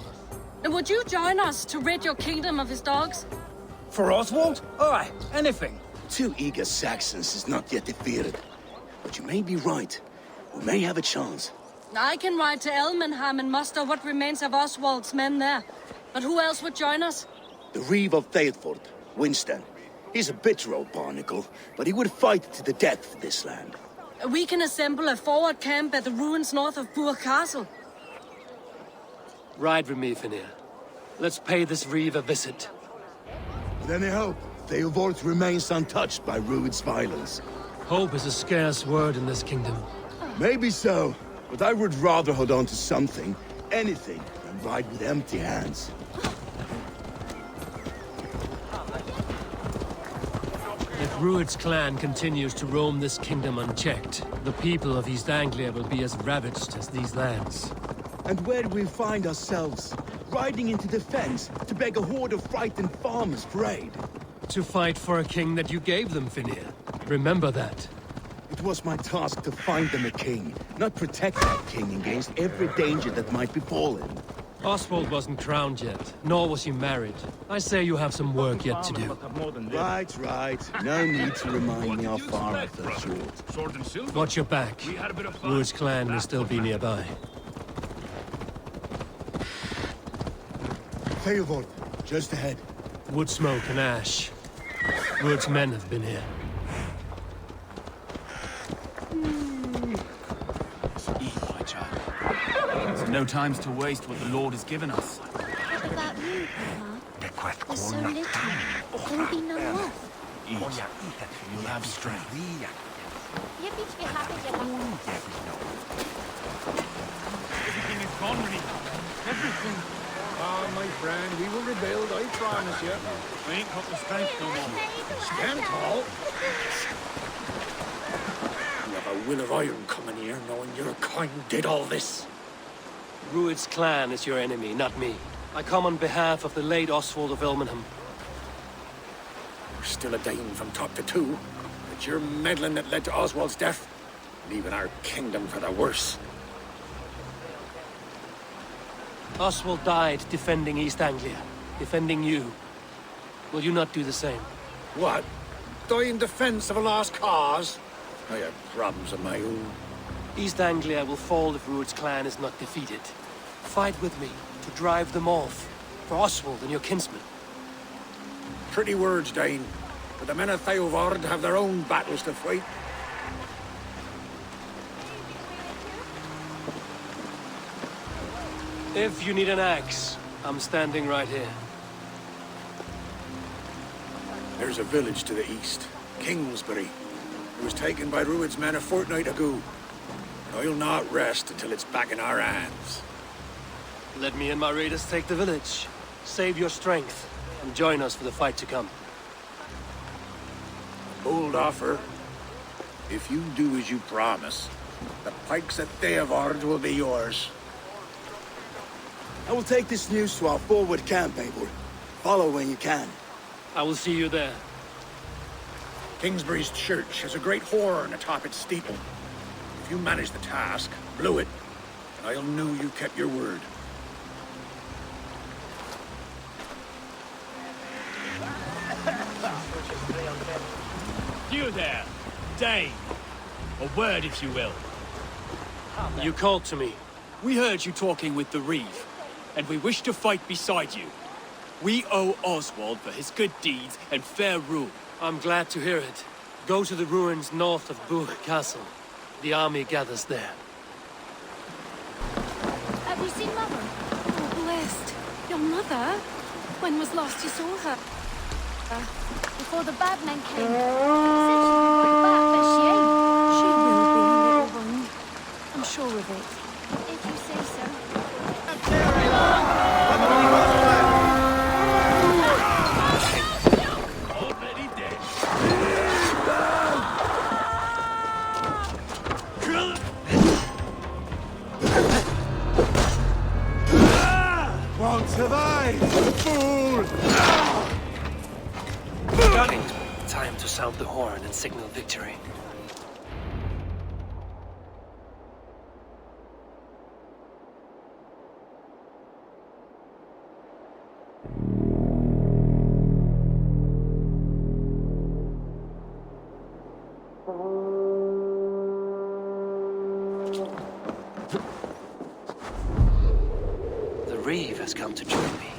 Would you join us to rid your kingdom of his dogs?
For Oswald? Aye, anything.
2 eager Saxons is not yet defeated. But you may be right. We may have a chance.
I can ride to Elmenham and muster what remains of Oswald's men there. But who else would join us?
The Reeve of Thetford, Winston. He's a bitter old barnacle, but he would fight to the death for this land.
We can assemble a forward camp at the ruins north of Burgh Castle.
Ride with me, Finir. Let's pay this Reeve a visit.
With any hope, Eivor remains untouched by Rued's violence.
Hope is a scarce word in this kingdom.
Maybe so, but I would rather hold on to something, anything, than ride with empty hands.
If Rued's clan continues to roam this kingdom unchecked, the people of East Anglia will be as ravaged as these lands.
And where do we find ourselves? Riding into defense to beg a horde of frightened farmers for aid?
To fight for a king that you gave them, Finir. Remember that.
It was my task to find them a king, not protect that king against every danger that might befall him.
Oswald wasn't crowned yet, nor was he married. I say you have some work yet to do.
Right. No need to remind me how far I fell short.
Watch your back. Rued's clan will still be nearby.
Eivor, just ahead.
Wood smoke and ash. Rued's men have been here.
Eat, my child. There's no times to waste what the Lord has given us.
What about you, Grandma? There's so little. There will be no more.
Eat. You'll have strength. Everything is gone, Rennie. Everything.
Ah, my friend, we will rebuild, I promise you.
We ain't got the strength no more.
Stand tall. You have a will of iron coming here, knowing your kind did all this.
Rued's clan is your enemy, not me. I come on behalf of the late Oswald of Elmenham.
We're still a Dane from top to two. It's your meddling that led to Oswald's death, leaving our kingdom for the worse.
Oswald died defending East Anglia, defending you. Will you not do the same?
What? Die in defense of a lost cause? I have problems of my own.
East Anglia will fall if Rued's clan is not defeated. Fight with me to drive them off, for Oswald and your kinsmen.
Pretty words, Dane, but the men of Eivor have their own battles to fight.
If you need an axe, I'm standing right here.
There's a village to the east, Kingsbury. It was taken by Rued's men a fortnight ago. I'll not rest until it's back in our hands.
Let me and my raiders take the village. Save your strength, and join us for the fight to come.
Bold offer. If you do as you promise, the pikes at Eivor will be yours.
I will take this news to our forward camp, Eivor. Follow when you can.
I will see you there.
Kingsbury's church has a great horn atop its steeple. If you manage the task, blow it, and I'll know you kept your word.
You there, Dane. A word, if you will.
You called to me.
We heard you talking with the Reeve, and we wish to fight beside you. We owe Oswald for his good deeds and fair rule.
I'm glad to hear it. Go to the ruins north of Burgh Castle. The army gathers there.
Have you seen Mother?
Oh, blessed. Your mother? When was last you saw her?
Before the bad men came. Said she'd be brought back, but she ain't.
She will be, little one. I'm sure of it.
If you say so.
Already dead.
Won't survive, fool!
Time to sound the horn and signal victory. The Reeve has come to join me.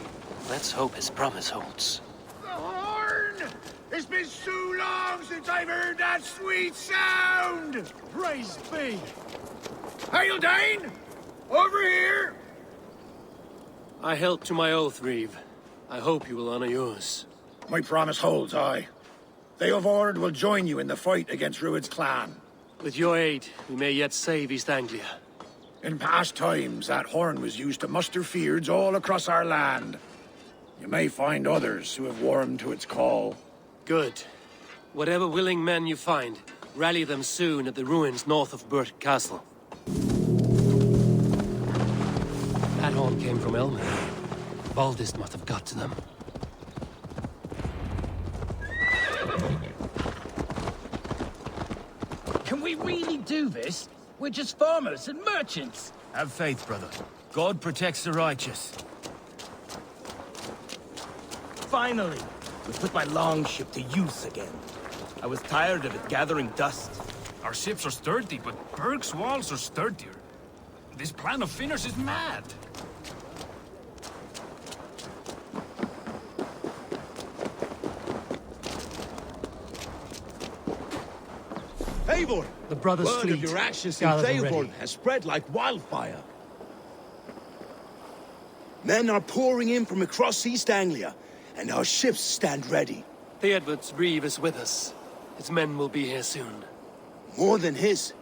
Let's hope his promise holds.
The horn! It's been so long since I've heard that sweet sound!
Praise be! Hail, Dane! Over here!
I held to my oath, Reeve. I hope you will honor yours.
My promise holds, aye. Eivor will join you in the fight against Rued's clan.
With your aid, we may yet save East Anglia.
In past times, that horn was used to muster fyrds all across our land. You may find others who have warmed to its call.
Good. Whatever willing men you find, rally them soon at the ruins north of Burgh Castle. That horn came from Elmenham. Baldist must have got to them.
really do this? We're just farmers and merchants.
Have faith, brother. God protects the righteous.
Finally, we put my longship to use again. I was tired of it gathering dust.
Our ships are sturdy, but Burgh's walls are sturdier. This plan of Finner's is mad.
Eivor!
The brothers'
Word
fleet
of your actions in
gathered
Eivor
already.
has spread like wildfire. Men are pouring in from across East Anglia, and our ships stand ready.
Theodward's reeve is with us. His men will be here soon.
More than his,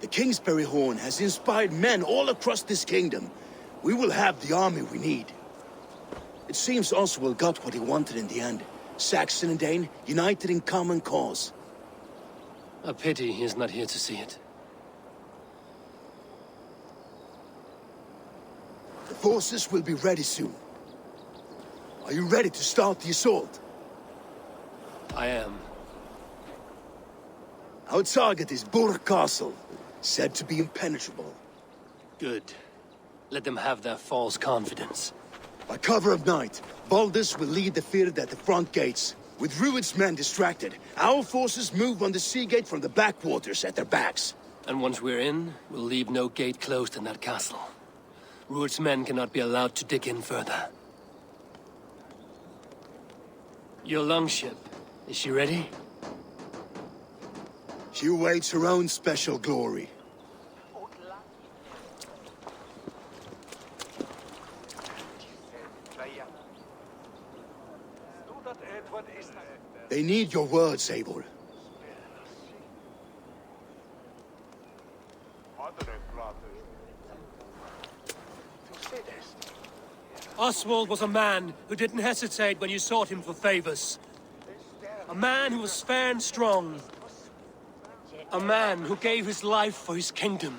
the Kingsbury Horn has inspired men all across this kingdom. We will have the army we need. It seems Oswald got what he wanted in the end. Saxon and Dane united in common cause.
A pity he is not here to see it.
The forces will be ready soon. Are you ready to start the assault?
I am.
Our target is Burgh Castle, said to be impenetrable.
Good. Let them have their false confidence.
By cover of night, Baldus will lead the field at the front gates. With Rued's men distracted, our forces move on the sea gate from the backwaters at their backs.
And once we're in, we'll leave no gate closed in that castle. Rued's men cannot be allowed to dig in further. Your longship, is she ready?
She awaits her own special glory. They need your words, Eivor.
Oswald was a man who didn't hesitate when you sought him for favors. A man who was fair and strong. A man who gave his life for his kingdom.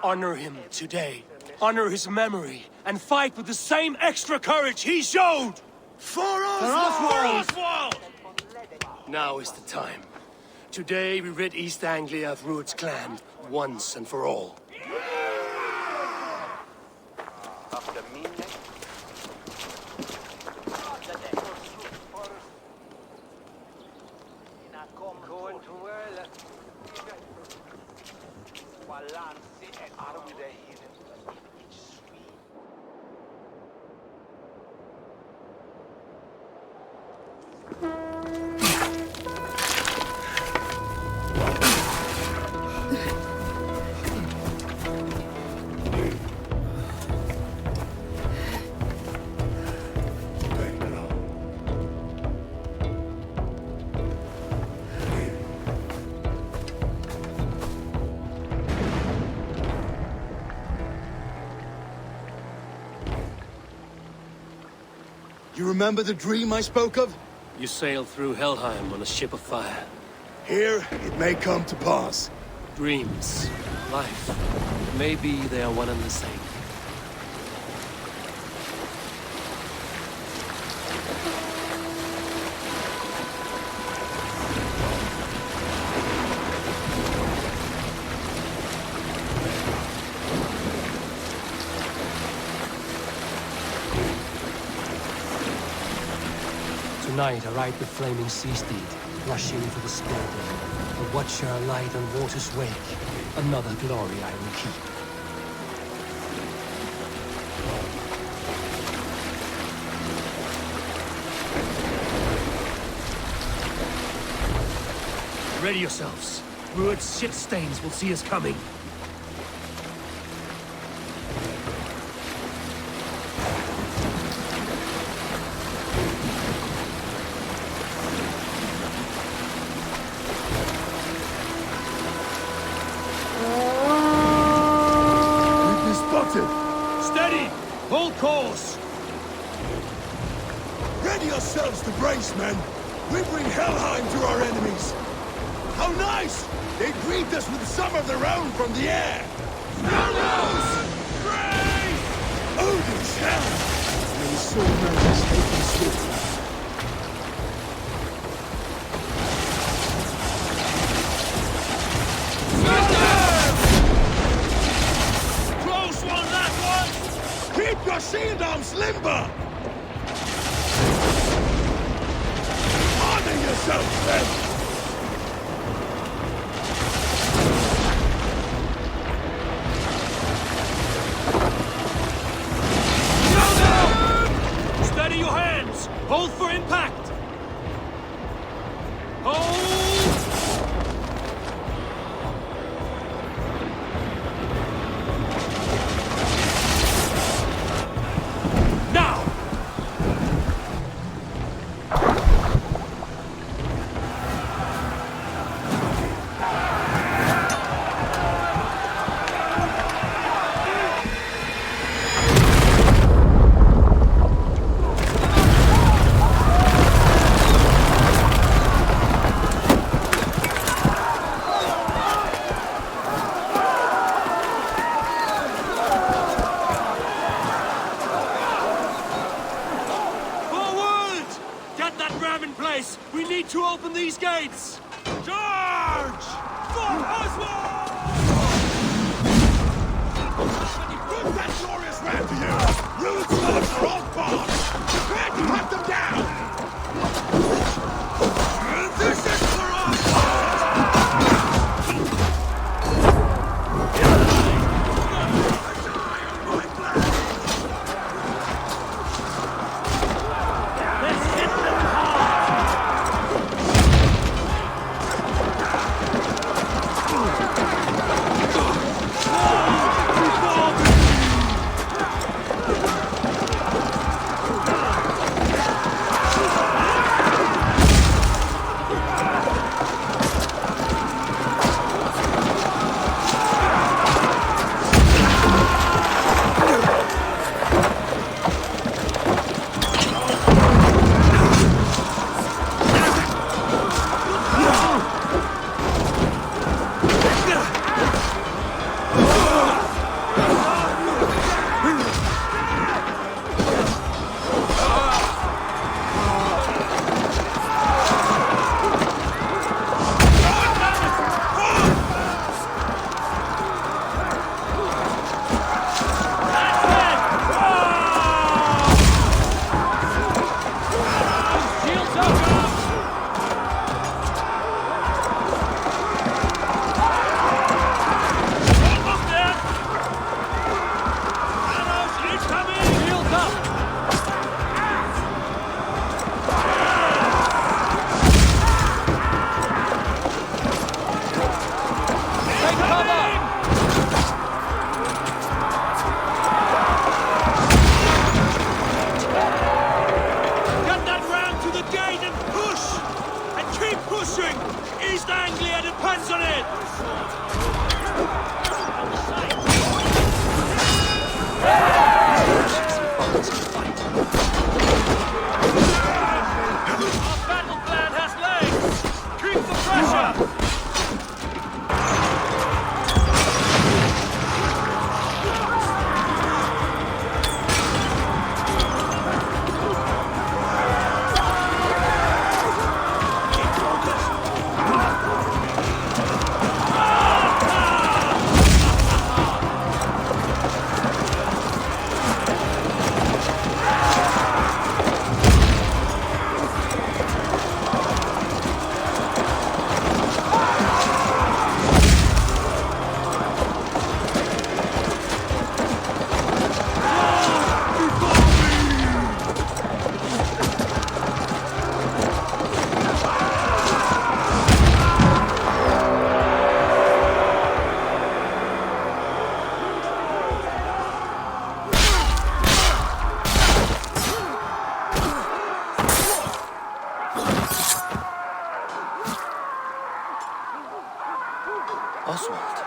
Honor him today. Honor his memory. And fight with the same extra courage he showed!
For Oswald!
For Oswald! Now is the time. Today we rid East Anglia of Rued's clan, once and for all.
You remember the dream I spoke of?
You sailed through Helheim on a ship of fire.
Here, it may come to pass.
Dreams, life, maybe they are one and the same.
Tonight I ride the flaming sea steed, rushing for the Spilder. A watcher light on water's wake, another glory I will keep.
Ready yourselves. Rued's ship stains will see us coming.
Steady! Hold course! Ready yourselves to brace, men! We bring Helheim to our enemies! How nice! They greet us with some of their own from the air! Scoundrels! Brace! Odin's hell! Many sword has taken swiftly.
Scoundrels!
limber! Honor yourself, then!
Steady your hands! Hold for impact! Hold! Now! We need to open these gates! Charge! For Oswald!
Put that glorious ram to you! Rude slugs are all gone! Prepare to hunt them down! This is for
East Anglia depends on it! Our battle plan has legs! Keep the pressure!
Oswald.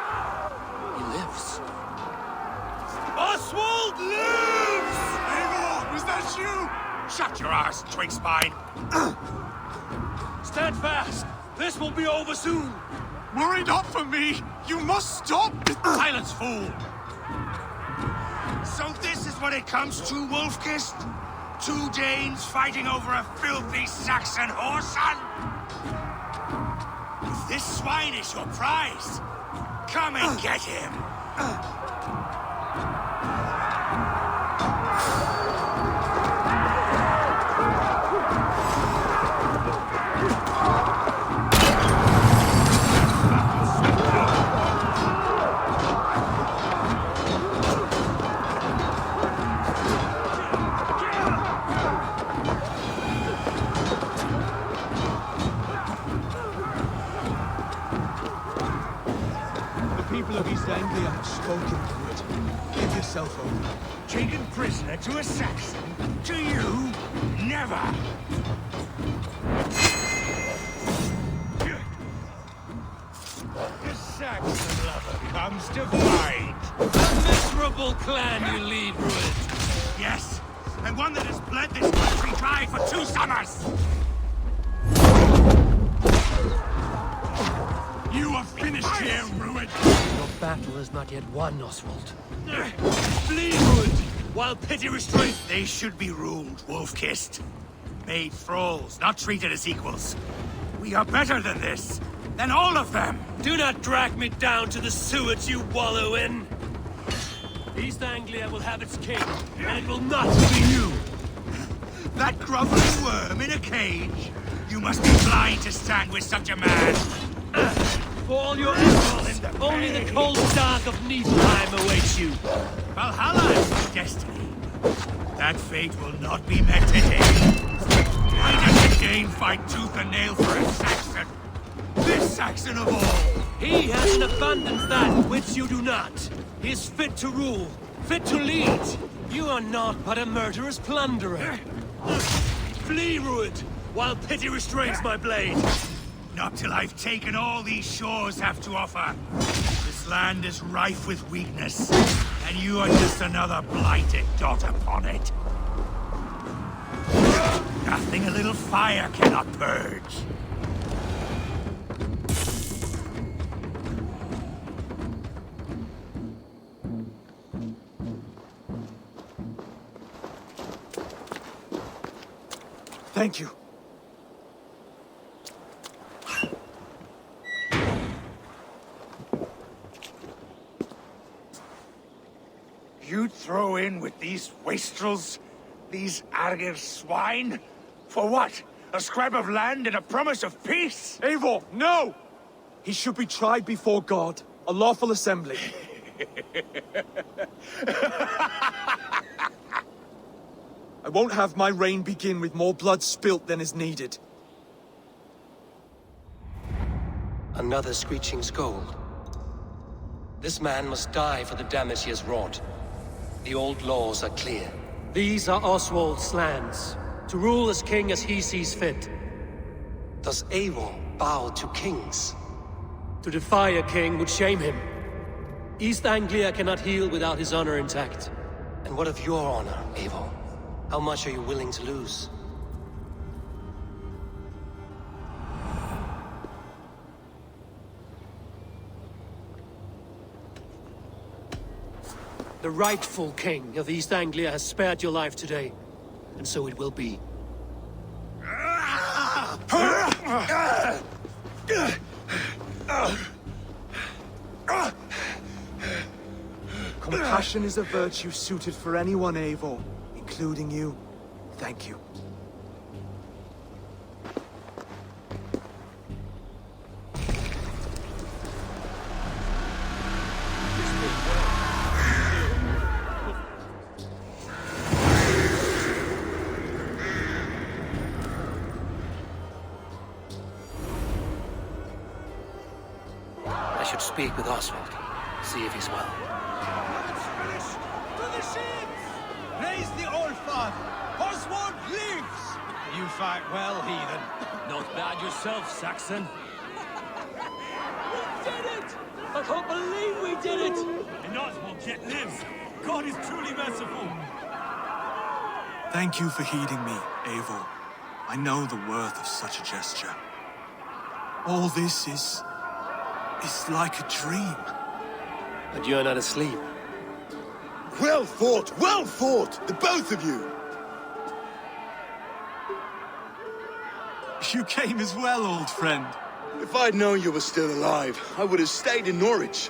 He lives.
Oswald lives!
Eivor, was that you? Shut your arse, twig spine!
Stand fast! This will be over soon!
Worry not for me! You must stop!
Silence, fool!
So this is what it comes to, Wolfkist? 2 Danes fighting over a filthy Saxon whoreson? If this swine is your prize, come and get him! yourself over. Taken prisoner to a Saxon? To you? Never! The Saxon lover comes to fight.
A miserable clan you lead, Rued.
Yes, and one that has bled this country dry for 2 summers! You are finished here, Rued!
Your battle is not yet won, Oswald.
Flee, Rued, while pity restraints. They should be ruled, wolf-kissed. Made thralls, not treated as equals. We are better than this. Than all of them!
Do not drag me down to the sewage you wallow in. East Anglia will have its king, and it will not be you.
That groveling worm in a cage? You must be blind to stand with such a man.
For all your efforts, only the cold dark of Niflheim awaits you.
Valhalla is your destiny. That fate will not be met today. Why does the Dane fight tooth and nail for a Saxon? This Saxon of all!
He has in abundance that which you do not. He is fit to rule, fit to lead. You are not but a murderous plunderer. Flee, Rued, while pity restrains my blade.
Not till I've taken all these shores have to offer. This land is rife with weakness, and you are just another blighted dot upon it. Nothing a little fire cannot purge.
Thank you.
You'd throw in with these wastrels? These Argir swine? For what? A scrap of land and a promise of peace?
Eivor, no! He should be tried before God, a lawful assembly. I won't have my reign begin with more blood spilt than is needed.
Another screeching scold. This man must die for the damage he has wrought. The old laws are clear.
These are Oswald's lands, to rule as king as he sees fit.
Does Eivor bow to kings?
To defy a king would shame him. East Anglia cannot heal without his honor intact.
And what of your honor, Eivor? How much are you willing to lose?
The rightful king of East Anglia has spared your life today, and so it will be.
Compassion is a virtue suited for anyone, Eivor, including you. Thank you.
I should speak with Oswald, see if he's well.
To the ships! Raise the old father! Oswald lives!
You fight well, heathen. Not bad yourself, Saxon.
We did it! I can't believe we did it!
And Oswald yet lives. God is truly merciful.
Thank you for heeding me, Eivor. I know the worth of such a gesture. All this is like a dream.
But you're not asleep.
Well fought, the both of you!
You came as well, old friend.
If I'd known you were still alive, I would have stayed in Norwich.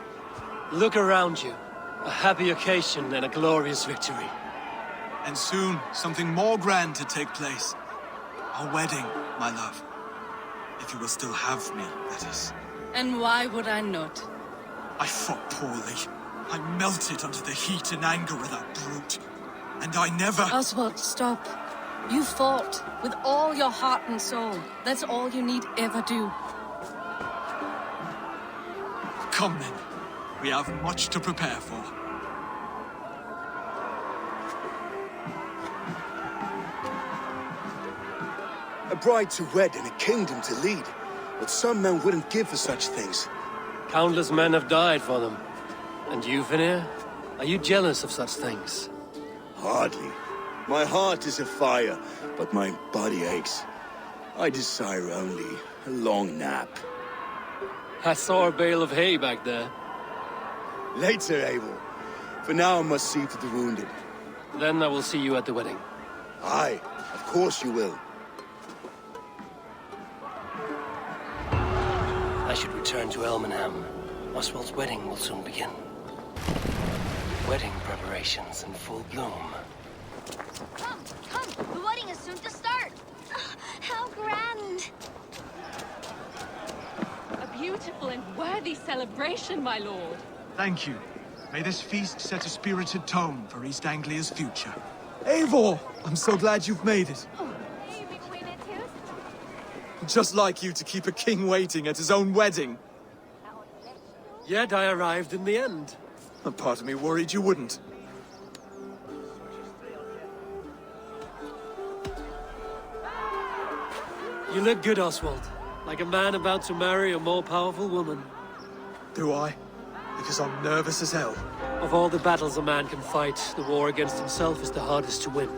Look around you. A happy occasion and a glorious victory.
And soon, something more grand to take place. Our wedding, my love. If you will still have me, that is.
And why would I not?
I fought poorly. I melted under the heat and anger of that brute. And I never...
Oswald, stop. You fought with all your heart and soul. That's all you need ever do.
Come then. We have much to prepare for.
A bride to wed and a kingdom to lead. But some men wouldn't give for such things.
Countless men have died for them. And you, Finir? Are you jealous of such things?
Hardly. My heart is afire, but my body aches. I desire only a long nap.
I saw a bale of hay back there.
Later, Eivor. For now, I must see to the wounded.
Then I will see you at the wedding.
Aye, of course you will.
I should return to Elmenham. Oswald's wedding will soon begin. Wedding preparations in full bloom.
Come, the wedding is soon to start. How grand.
A beautiful and worthy celebration, my lord.
Thank you. May this feast set a spirited tone for East Anglia's future. Eivor! I'm so glad you've made it. Just like you to keep a king waiting at his own wedding.
Yet I arrived in the end.
A part of me worried you wouldn't.
You look good, Oswald. Like a man about to marry a more powerful woman.
Do I? Because I'm nervous as hell.
Of all the battles a man can fight, the war against himself is the hardest to win.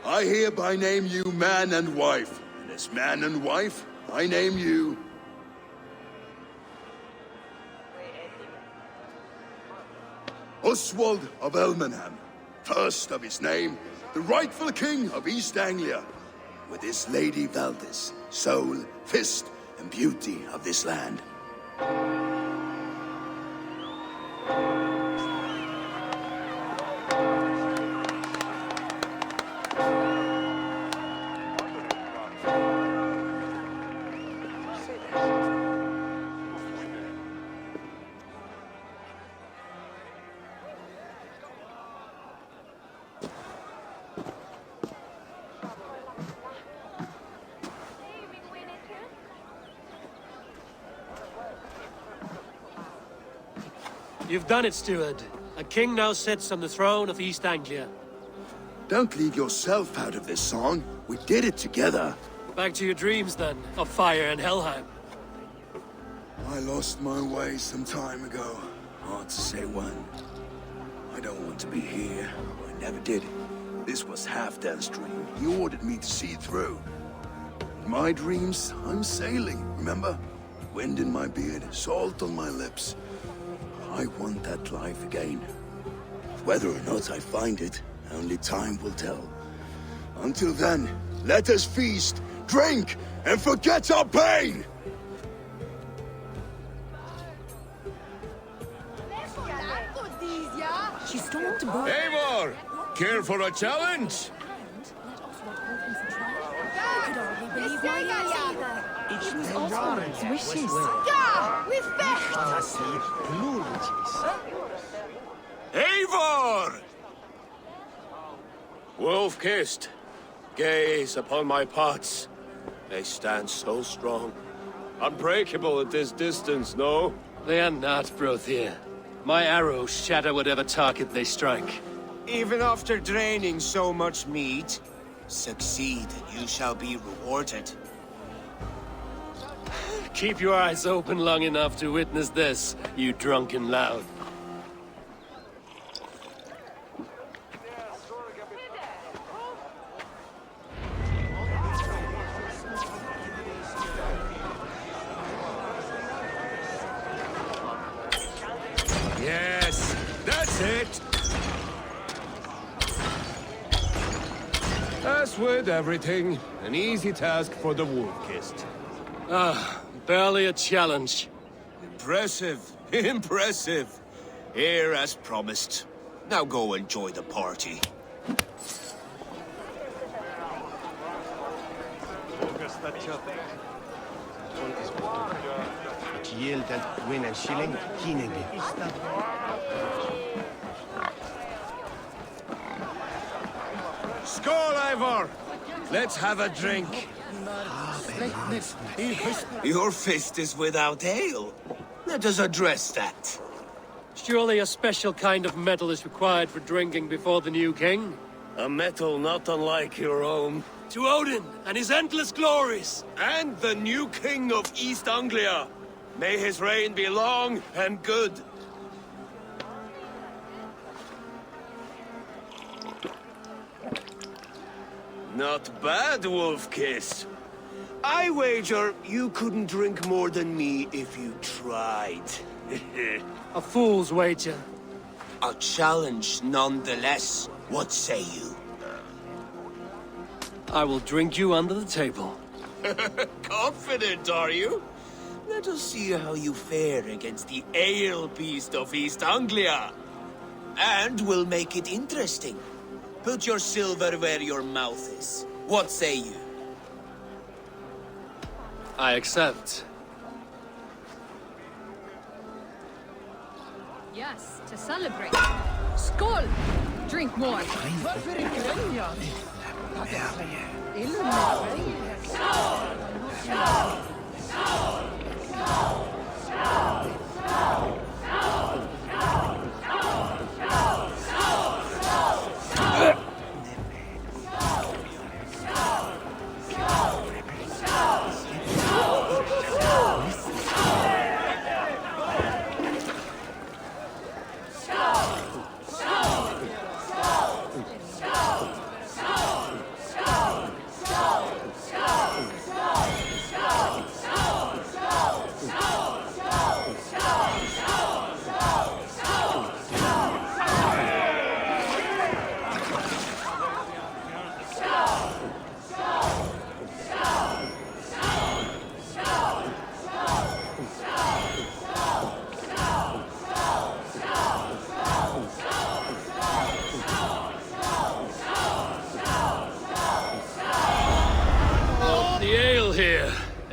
I hereby name you man and wife, and as man and wife, I name you... Oswald of Elmenham, first of his name, the rightful king of East Anglia, with his lady Valdis, soul, fist, and beauty of this land.
You've done it, steward. A king now sits on the throne of East Anglia.
Don't leave yourself out of this song. We did it together.
Back to your dreams, then, of fire and Helheim.
I lost my way some time ago. Hard to say when. I don't want to be here. I never did. This was Halfdan's dream. He ordered me to see through. In my dreams, I'm sailing, remember? Wind in my beard, salt on my lips. I want that life again. Whether or not I find it, only time will tell. Until then, let us feast, drink, and forget our pain!
She stormed to Burgh.
Eivor! Care for a challenge?
It was Oswald's wishes.
Ja, we vecht!
Eivor! Wolf-kissed, gaze upon my pots. They stand so strong. Unbreakable at this distance, no?
They are not, Brothier. My arrows shatter whatever target they strike.
Even after draining so much meat, succeed and you shall be rewarded.
Keep your eyes open long enough to witness this, you drunken lout.
Yes, that's it. As with everything, an easy task for the wolf-kissed.
Barely a challenge.
Impressive, impressive. Here as promised. Now go enjoy the party.
Skål, Eivor! Let's have a drink.
Your fist is without ale. Let us address that.
Surely a special kind of metal is required for drinking before the new king?
A metal not unlike your own.
To Odin and his endless glories!
And the new king of East Anglia. May his reign be long and good. Not bad, Wolf-Kiss. I wager you couldn't drink more than me if you tried.
A fool's wager.
A challenge nonetheless. What say you?
I will drink you under the table.
Confident, are you? Let us see how you fare against the ale beast of East Anglia. And we'll make it interesting. Put your silver where your mouth is. What say you?
I accept.
Yes, to celebrate. Skål! Drink more.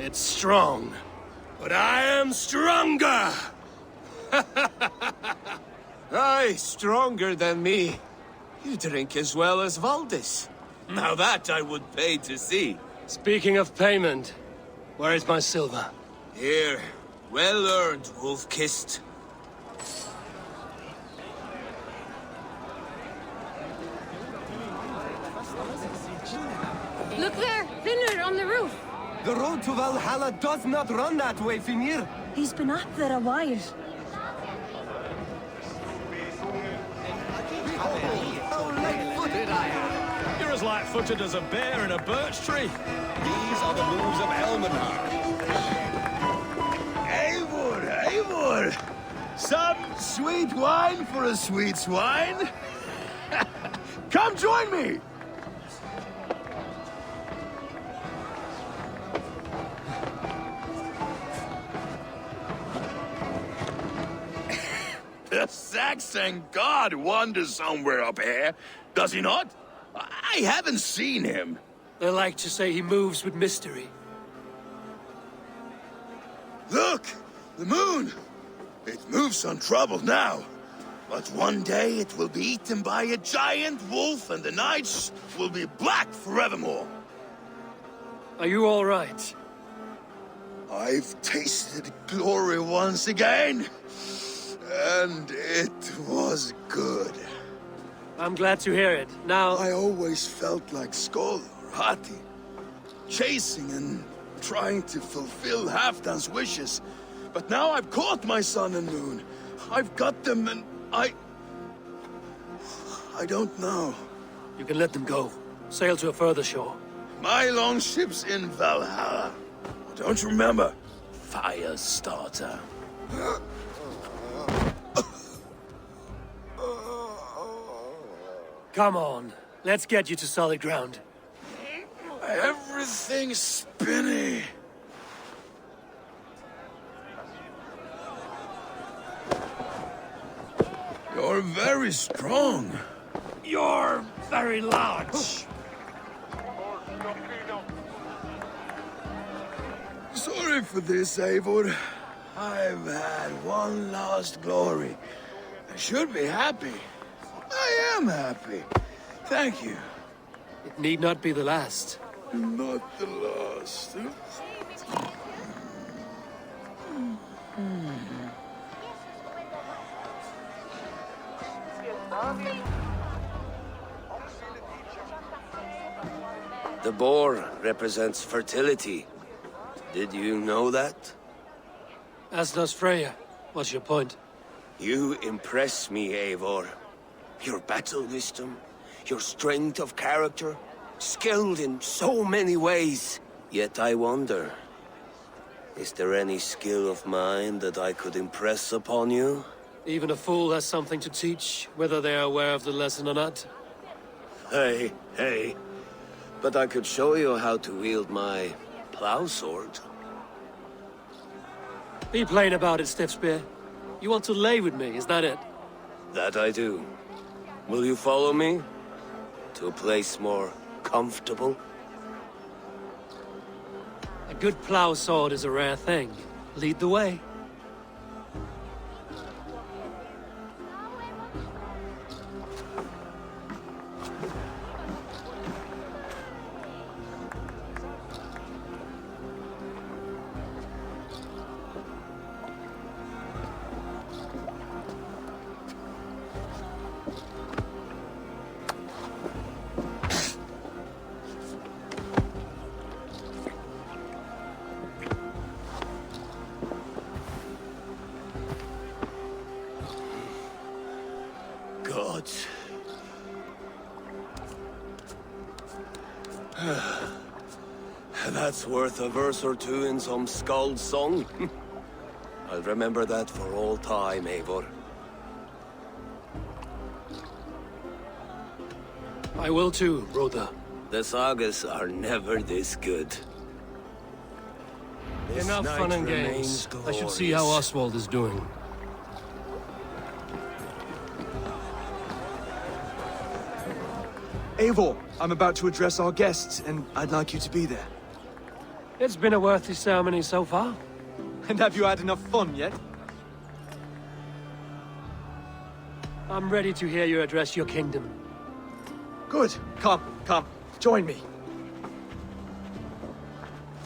It's strong, but I am stronger!
Aye, stronger than me. You drink as well as Valdis. Now that I would pay to see.
Speaking of payment, where is my silver?
Here. Well earned, Wolf-Kissed.
Look there! Vinur on the roof!
The road to Valhalla does not run that way, Finir.
He's been up there a while.
How light-footed I am.
You're as light-footed as a bear in a birch tree. These are the moves of Elmenham.
Eivor, Eivor! Some sweet wine for a sweet swine? Come join me! The Saxon god wanders somewhere up here, does he not? I haven't seen him.
They like to say he moves with mystery.
Look! The moon! It moves untroubled now. But one day it will be eaten by a giant wolf and the nights will be black forevermore.
Are you all right?
I've tasted glory once again. And it was good.
I'm glad to hear it. Now...
I always felt like Skoll or Hati. Chasing and trying to fulfill Halfdan's wishes. But now I've caught my sun and moon. I've got them and I don't know.
You can let them go. Sail to a further shore.
My longship's in Valhalla. Don't you remember? Firestarter.
Come on. Let's get you to solid ground.
Everything's spinny. You're very strong.
You're very large.
Sorry for this, Eivor. I've had one last glory. I should be happy. I am happy. Thank you.
It need not be the last.
Not the last.
The boar represents fertility. Did you know that?
As does Freya. What's your point?
You impress me, Eivor. Your battle wisdom, your strength of character, skilled in so many ways. Yet I wonder, is there any skill of mine that I could impress upon you?
Even a fool has something to teach, whether they are aware of the lesson or not.
Hey. But I could show you how to wield my plow sword.
Be plain about it, Stiffspear. You want to lay with me, is that it?
That I do. Will you follow me? To a place more comfortable?
A good plow sword is a rare thing. Lead the way.
Gods. That's worth a verse or two in some skald's song. I'll remember that for all time, Eivor.
I will too, Rhoda.
The sagas are never this good. This
Enough fun
night
and
remains
games. I should see how
glorious.
Oswald is doing.
Eivor, I'm about to address our guests, and I'd like you to be there.
It's been a worthy ceremony so far.
And have you had enough fun yet?
I'm ready to hear you address your kingdom.
Good. Come. Join me.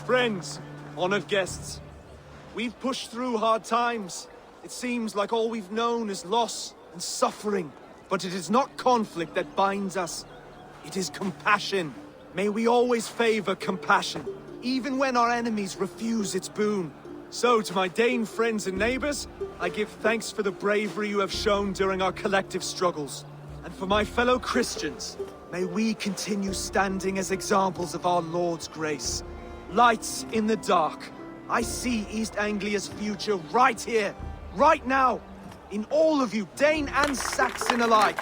Friends, honored guests, we've pushed through hard times. It seems like all we've known is loss and suffering. But it is not conflict that binds us. It is compassion. May we always favor compassion, even when our enemies refuse its boon. So, to my Dane friends and neighbors, I give thanks for the bravery you have shown during our collective struggles. And for my fellow Christians, may we continue standing as examples of our Lord's grace. Lights in the dark. I see East Anglia's future right here, right now, in all of you, Dane and Saxon alike.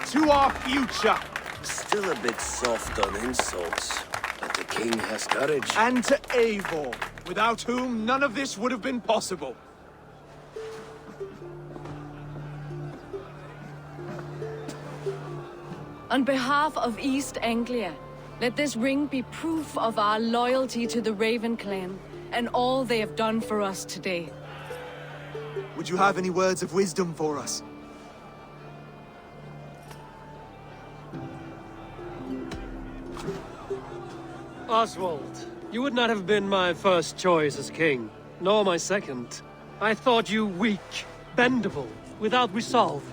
To our future.
Still a bit soft on insults, but the king has courage.
And to Eivor, without whom none of this would have been possible.
On behalf of East Anglia, let this ring be proof of our loyalty to the Raven clan and all they have done for us today.
Would you have any words of wisdom for us?
Oswald, you would not have been my first choice as king, nor my second. I thought you weak, bendable, without resolve.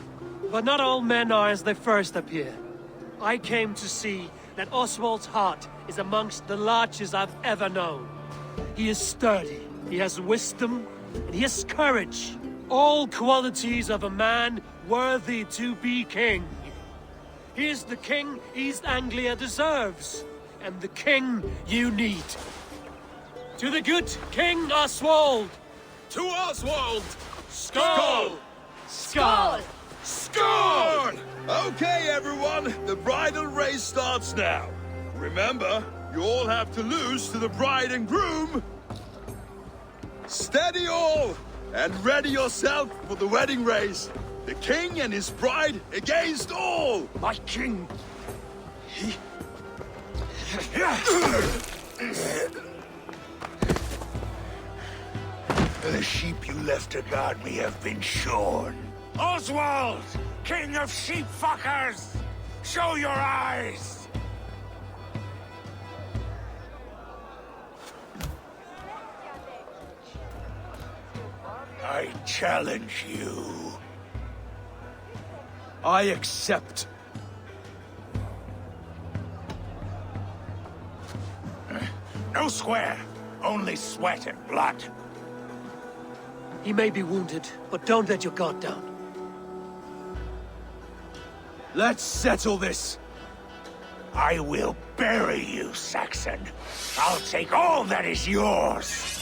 But not all men are as they first appear. I came to see that Oswald's heart is amongst the largest I've ever known. He is sturdy, he has wisdom, and he has courage. All qualities of a man worthy to be king. He is the king East Anglia deserves, and the king you need. To the good King Oswald!
To Oswald!
Skull!
Skull!
Score! Okay, everyone, the bridal race starts now. Remember, you all have to lose to the bride and groom. Steady all, and ready yourself for the wedding race. The king and his bride against all.
My king, The sheep you left to guard me have been shorn. Oswald, king of sheep fuckers! Show your eyes! I challenge you.
I accept.
No square, only sweat and blood.
He may be wounded, but don't let your guard down.
Let's settle this.
I will bury you, Saxon. I'll take all that is yours.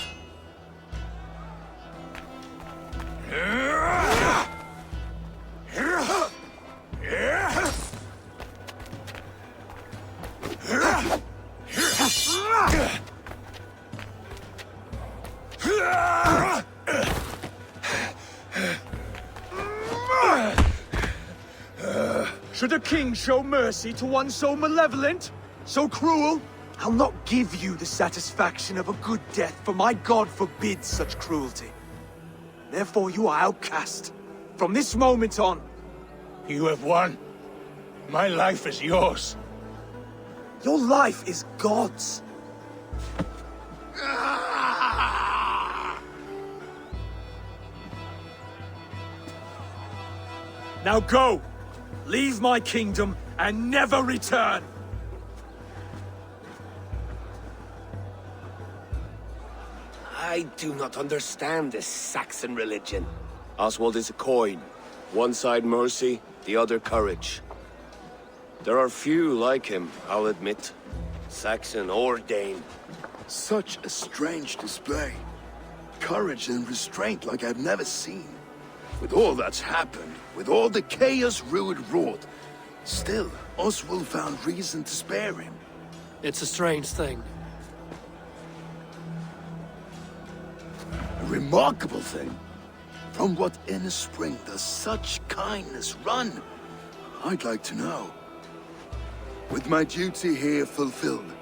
Should a king show mercy to one so malevolent? So cruel? I'll not give you the satisfaction of a good death, for my god forbids such cruelty. Therefore you are outcast. From this moment on.
You have won. My life is yours.
Your life is God's. Now go! Leave my kingdom and never return!
I do not understand this Saxon religion. Oswald is a coin. One side mercy, the other courage. There are few like him, I'll admit. Saxon or Dane.
Such a strange display. Courage and restraint like I've never seen. With all that's happened, with all the chaos Rued wrought, still, Oswald found reason to spare him.
It's a strange thing.
A remarkable thing. From what inner spring does such kindness run? I'd like to know. With my duty here fulfilled,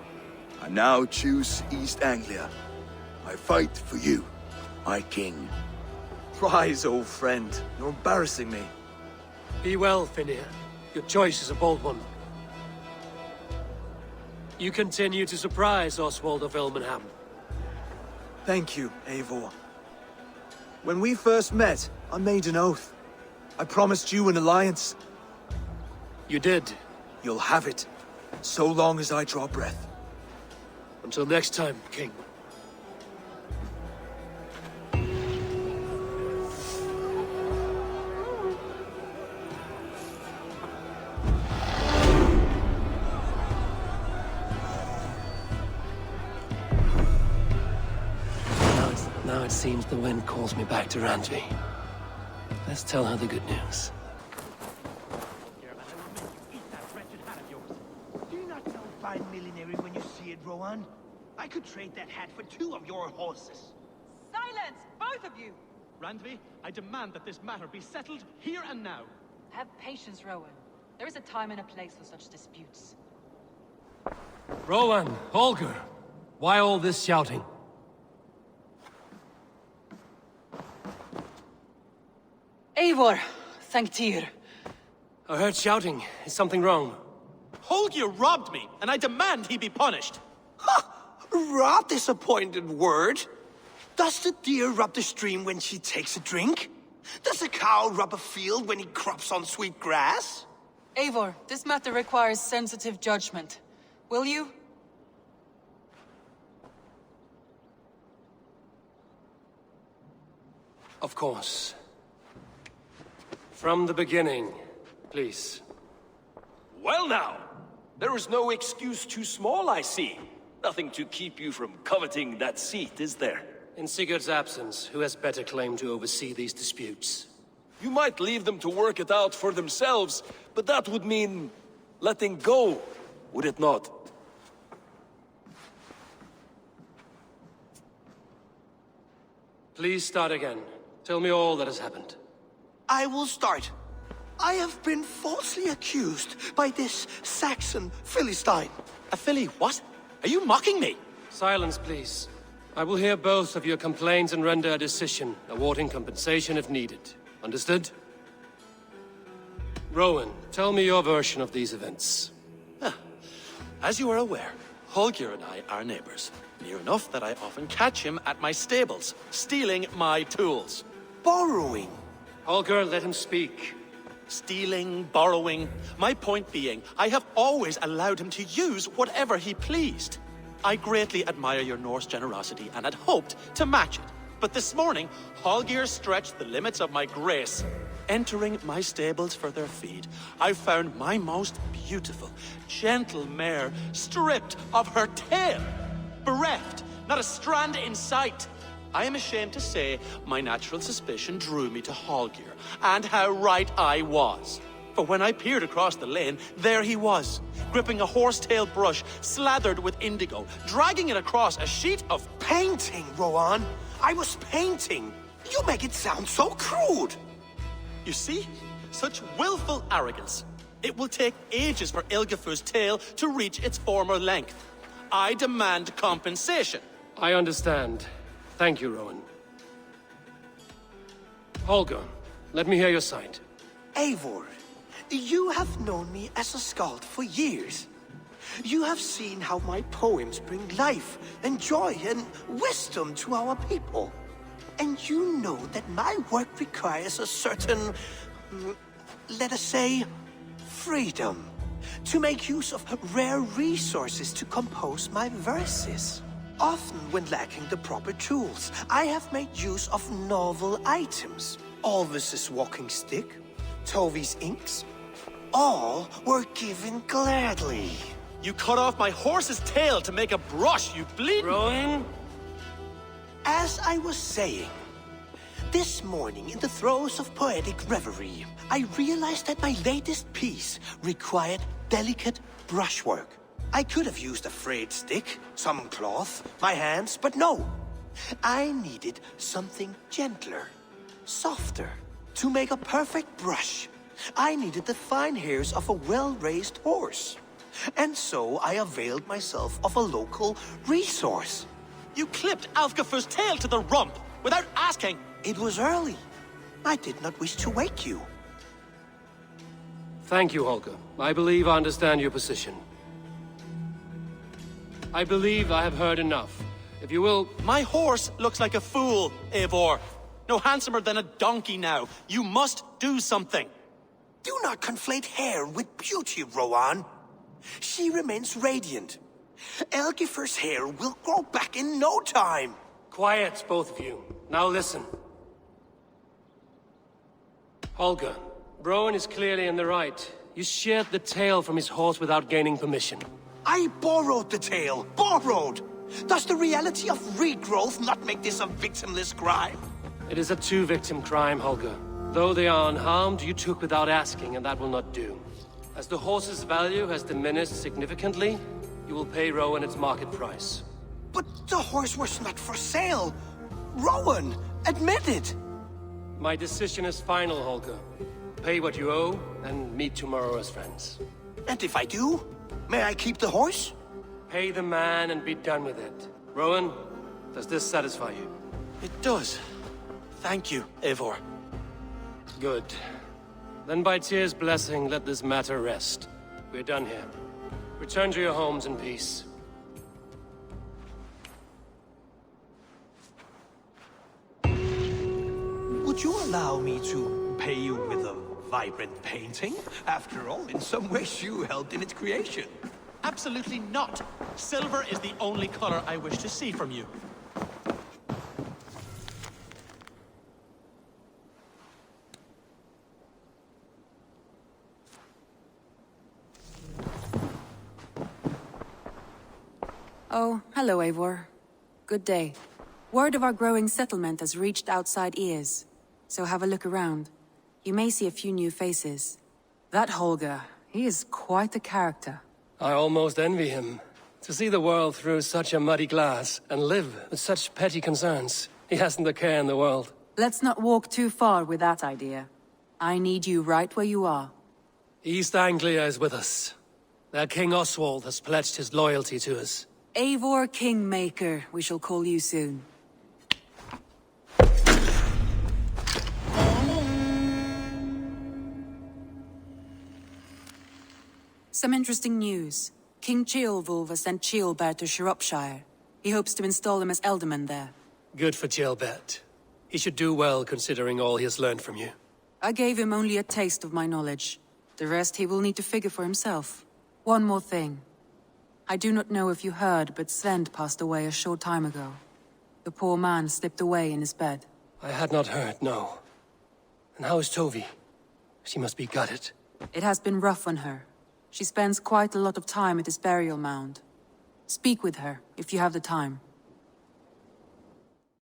I now choose East Anglia. I fight for you, my king.
Rise, old friend. You're embarrassing me.
Be well, Finnir. Your choice is a bold one. You continue to surprise Oswald of Elmenham.
Thank you, Eivor. When we first met, I made an oath. I promised you an alliance.
You did.
You'll have it, so long as I draw breath.
Until next time, King. Now it seems the wind calls me back to Randvi. Let's tell her the good news.
Do you not know fine millinery when you see it, Rowan? I could trade that hat for 2 of your horses.
Silence, both of you!
Randvi, I demand that this matter be settled here and now.
Have patience, Rowan. There is a time and a place for such disputes.
Rowan, Holger, why all this shouting?
Eivor, thank Tyr.
I heard shouting. Is something wrong?
Holger robbed me, and I demand he be punished.
Rot disappointed word. Does the deer rub the stream when she takes a drink? Does a cow rub a field when he crops on sweet grass?
Eivor, this matter requires sensitive judgment. Will you?
Of course. From the beginning, please.
Well now, there is no excuse too small, I see. Nothing to keep you from coveting that seat, is there?
In Sigurd's absence, who has better claim to oversee these disputes?
You might leave them to work it out for themselves, but that would mean letting go, would it not?
Please start again. Tell me all that has happened.
I will start. I have been falsely accused by this Saxon Philistine.
A Philly what? Are you mocking me?
Silence, please. I will hear both of your complaints and render a decision, awarding compensation if needed. Understood? Rowan, tell me your version of these events.
As you are aware, Holger and I are neighbors. Near enough that I often catch him at my stables, stealing my tools.
Borrowing.
Holger, let him speak.
Stealing, borrowing. My point being, I have always allowed him to use whatever he pleased. I greatly admire your Norse generosity and had hoped to match it. But this morning, Holger stretched the limits of my grace. Entering my stables for their feed, I found my most beautiful, gentle mare stripped of her tail. Bereft, not a strand in sight. I am ashamed to say my natural suspicion drew me to Holger, and how right I was. For when I peered across the lane, there he was, gripping a horsetail brush slathered with indigo, dragging it across a sheet of
painting, Rowan. I was painting. You make it sound so crude.
You see? Such willful arrogance. It will take ages for Ilgafur's tail to reach its former length. I demand compensation.
I understand. Thank you, Rowan. Holger, let me hear your side.
Eivor, you have known me as a skald for years. You have seen how my poems bring life and joy and wisdom to our people. And you know that my work requires a certain, let us say, freedom. To make use of rare resources to compose my verses. Often when lacking the proper tools, I have made use of novel items. Alvis's walking stick, Tovi's inks, all were given gladly.
You cut off my horse's tail to make a brush, you bleed.
Rowan?
As I was saying, this morning in the throes of poetic reverie, I realized that my latest piece required delicate brushwork. I could have used a frayed stick, some cloth, my hands, but no. I needed something gentler, softer. To make a perfect brush, I needed the fine hairs of a well-raised horse. And so I availed myself of a local resource.
You clipped Alfgafur's tail to the rump without asking.
It was early. I did not wish to wake you.
Thank you, Holger. I believe I understand your position. I believe I have heard enough. If you will...
My horse looks like a fool, Eivor. No handsomer than a donkey now. You must do something.
Do not conflate hair with beauty, Rowan. She remains radiant. Elgifur's hair will grow back in no time.
Quiet, both of you. Now listen. Holger, Rowan is clearly in the right. You sheared the tail from his horse without gaining permission.
I borrowed the tail. Borrowed! Does the reality of regrowth not make this a victimless crime?
It is a two-victim crime, Holger. Though they are unharmed, you took without asking, and that will not do. As the horse's value has diminished significantly, you will pay Rowan its market price.
But the horse was not for sale. Rowan, admit it.
My decision is final, Holger. Pay what you owe, and meet tomorrow as friends.
And if I do, may I keep the horse?
Pay the man and be done with it. Rowan, does this satisfy you?
It does. Thank you, Eivor.
Good. Then by Tyr's blessing, let this matter rest. We're done here. Return to your homes in peace.
Would you allow me to pay you with a vibrant painting? After all, in some ways you helped in its creation.
Absolutely not. Silver is the only color I wish to see from you.
Oh, hello, Eivor. Good day. Word of our growing settlement has reached outside ears, so have a look around. You may see a few new faces. That Holger, he is quite a character.
I almost envy him. To see the world through such a muddy glass, and live with such petty concerns. He hasn't a care in the world.
Let's not walk too far with that idea. I need you right where you are.
East Anglia is with us. Their King Oswald has pledged his loyalty to us.
Eivor Kingmaker, we shall call you soon. Some interesting news. King Ceolwulf has sent Ceolbert to Shropshire. He hopes to install him as Ealdorman there.
Good for Ceolbert. He should do well considering all he has learned from you.
I gave him only a taste of my knowledge. The rest he will need to figure for himself. One more thing. I do not know if you heard, but Svend passed away a short time ago. The poor man slipped away in his bed.
I had not heard, no. And how is Tovi? She must be gutted.
It has been rough on her. She spends quite a lot of time at his burial mound. Speak with her, if you have the time.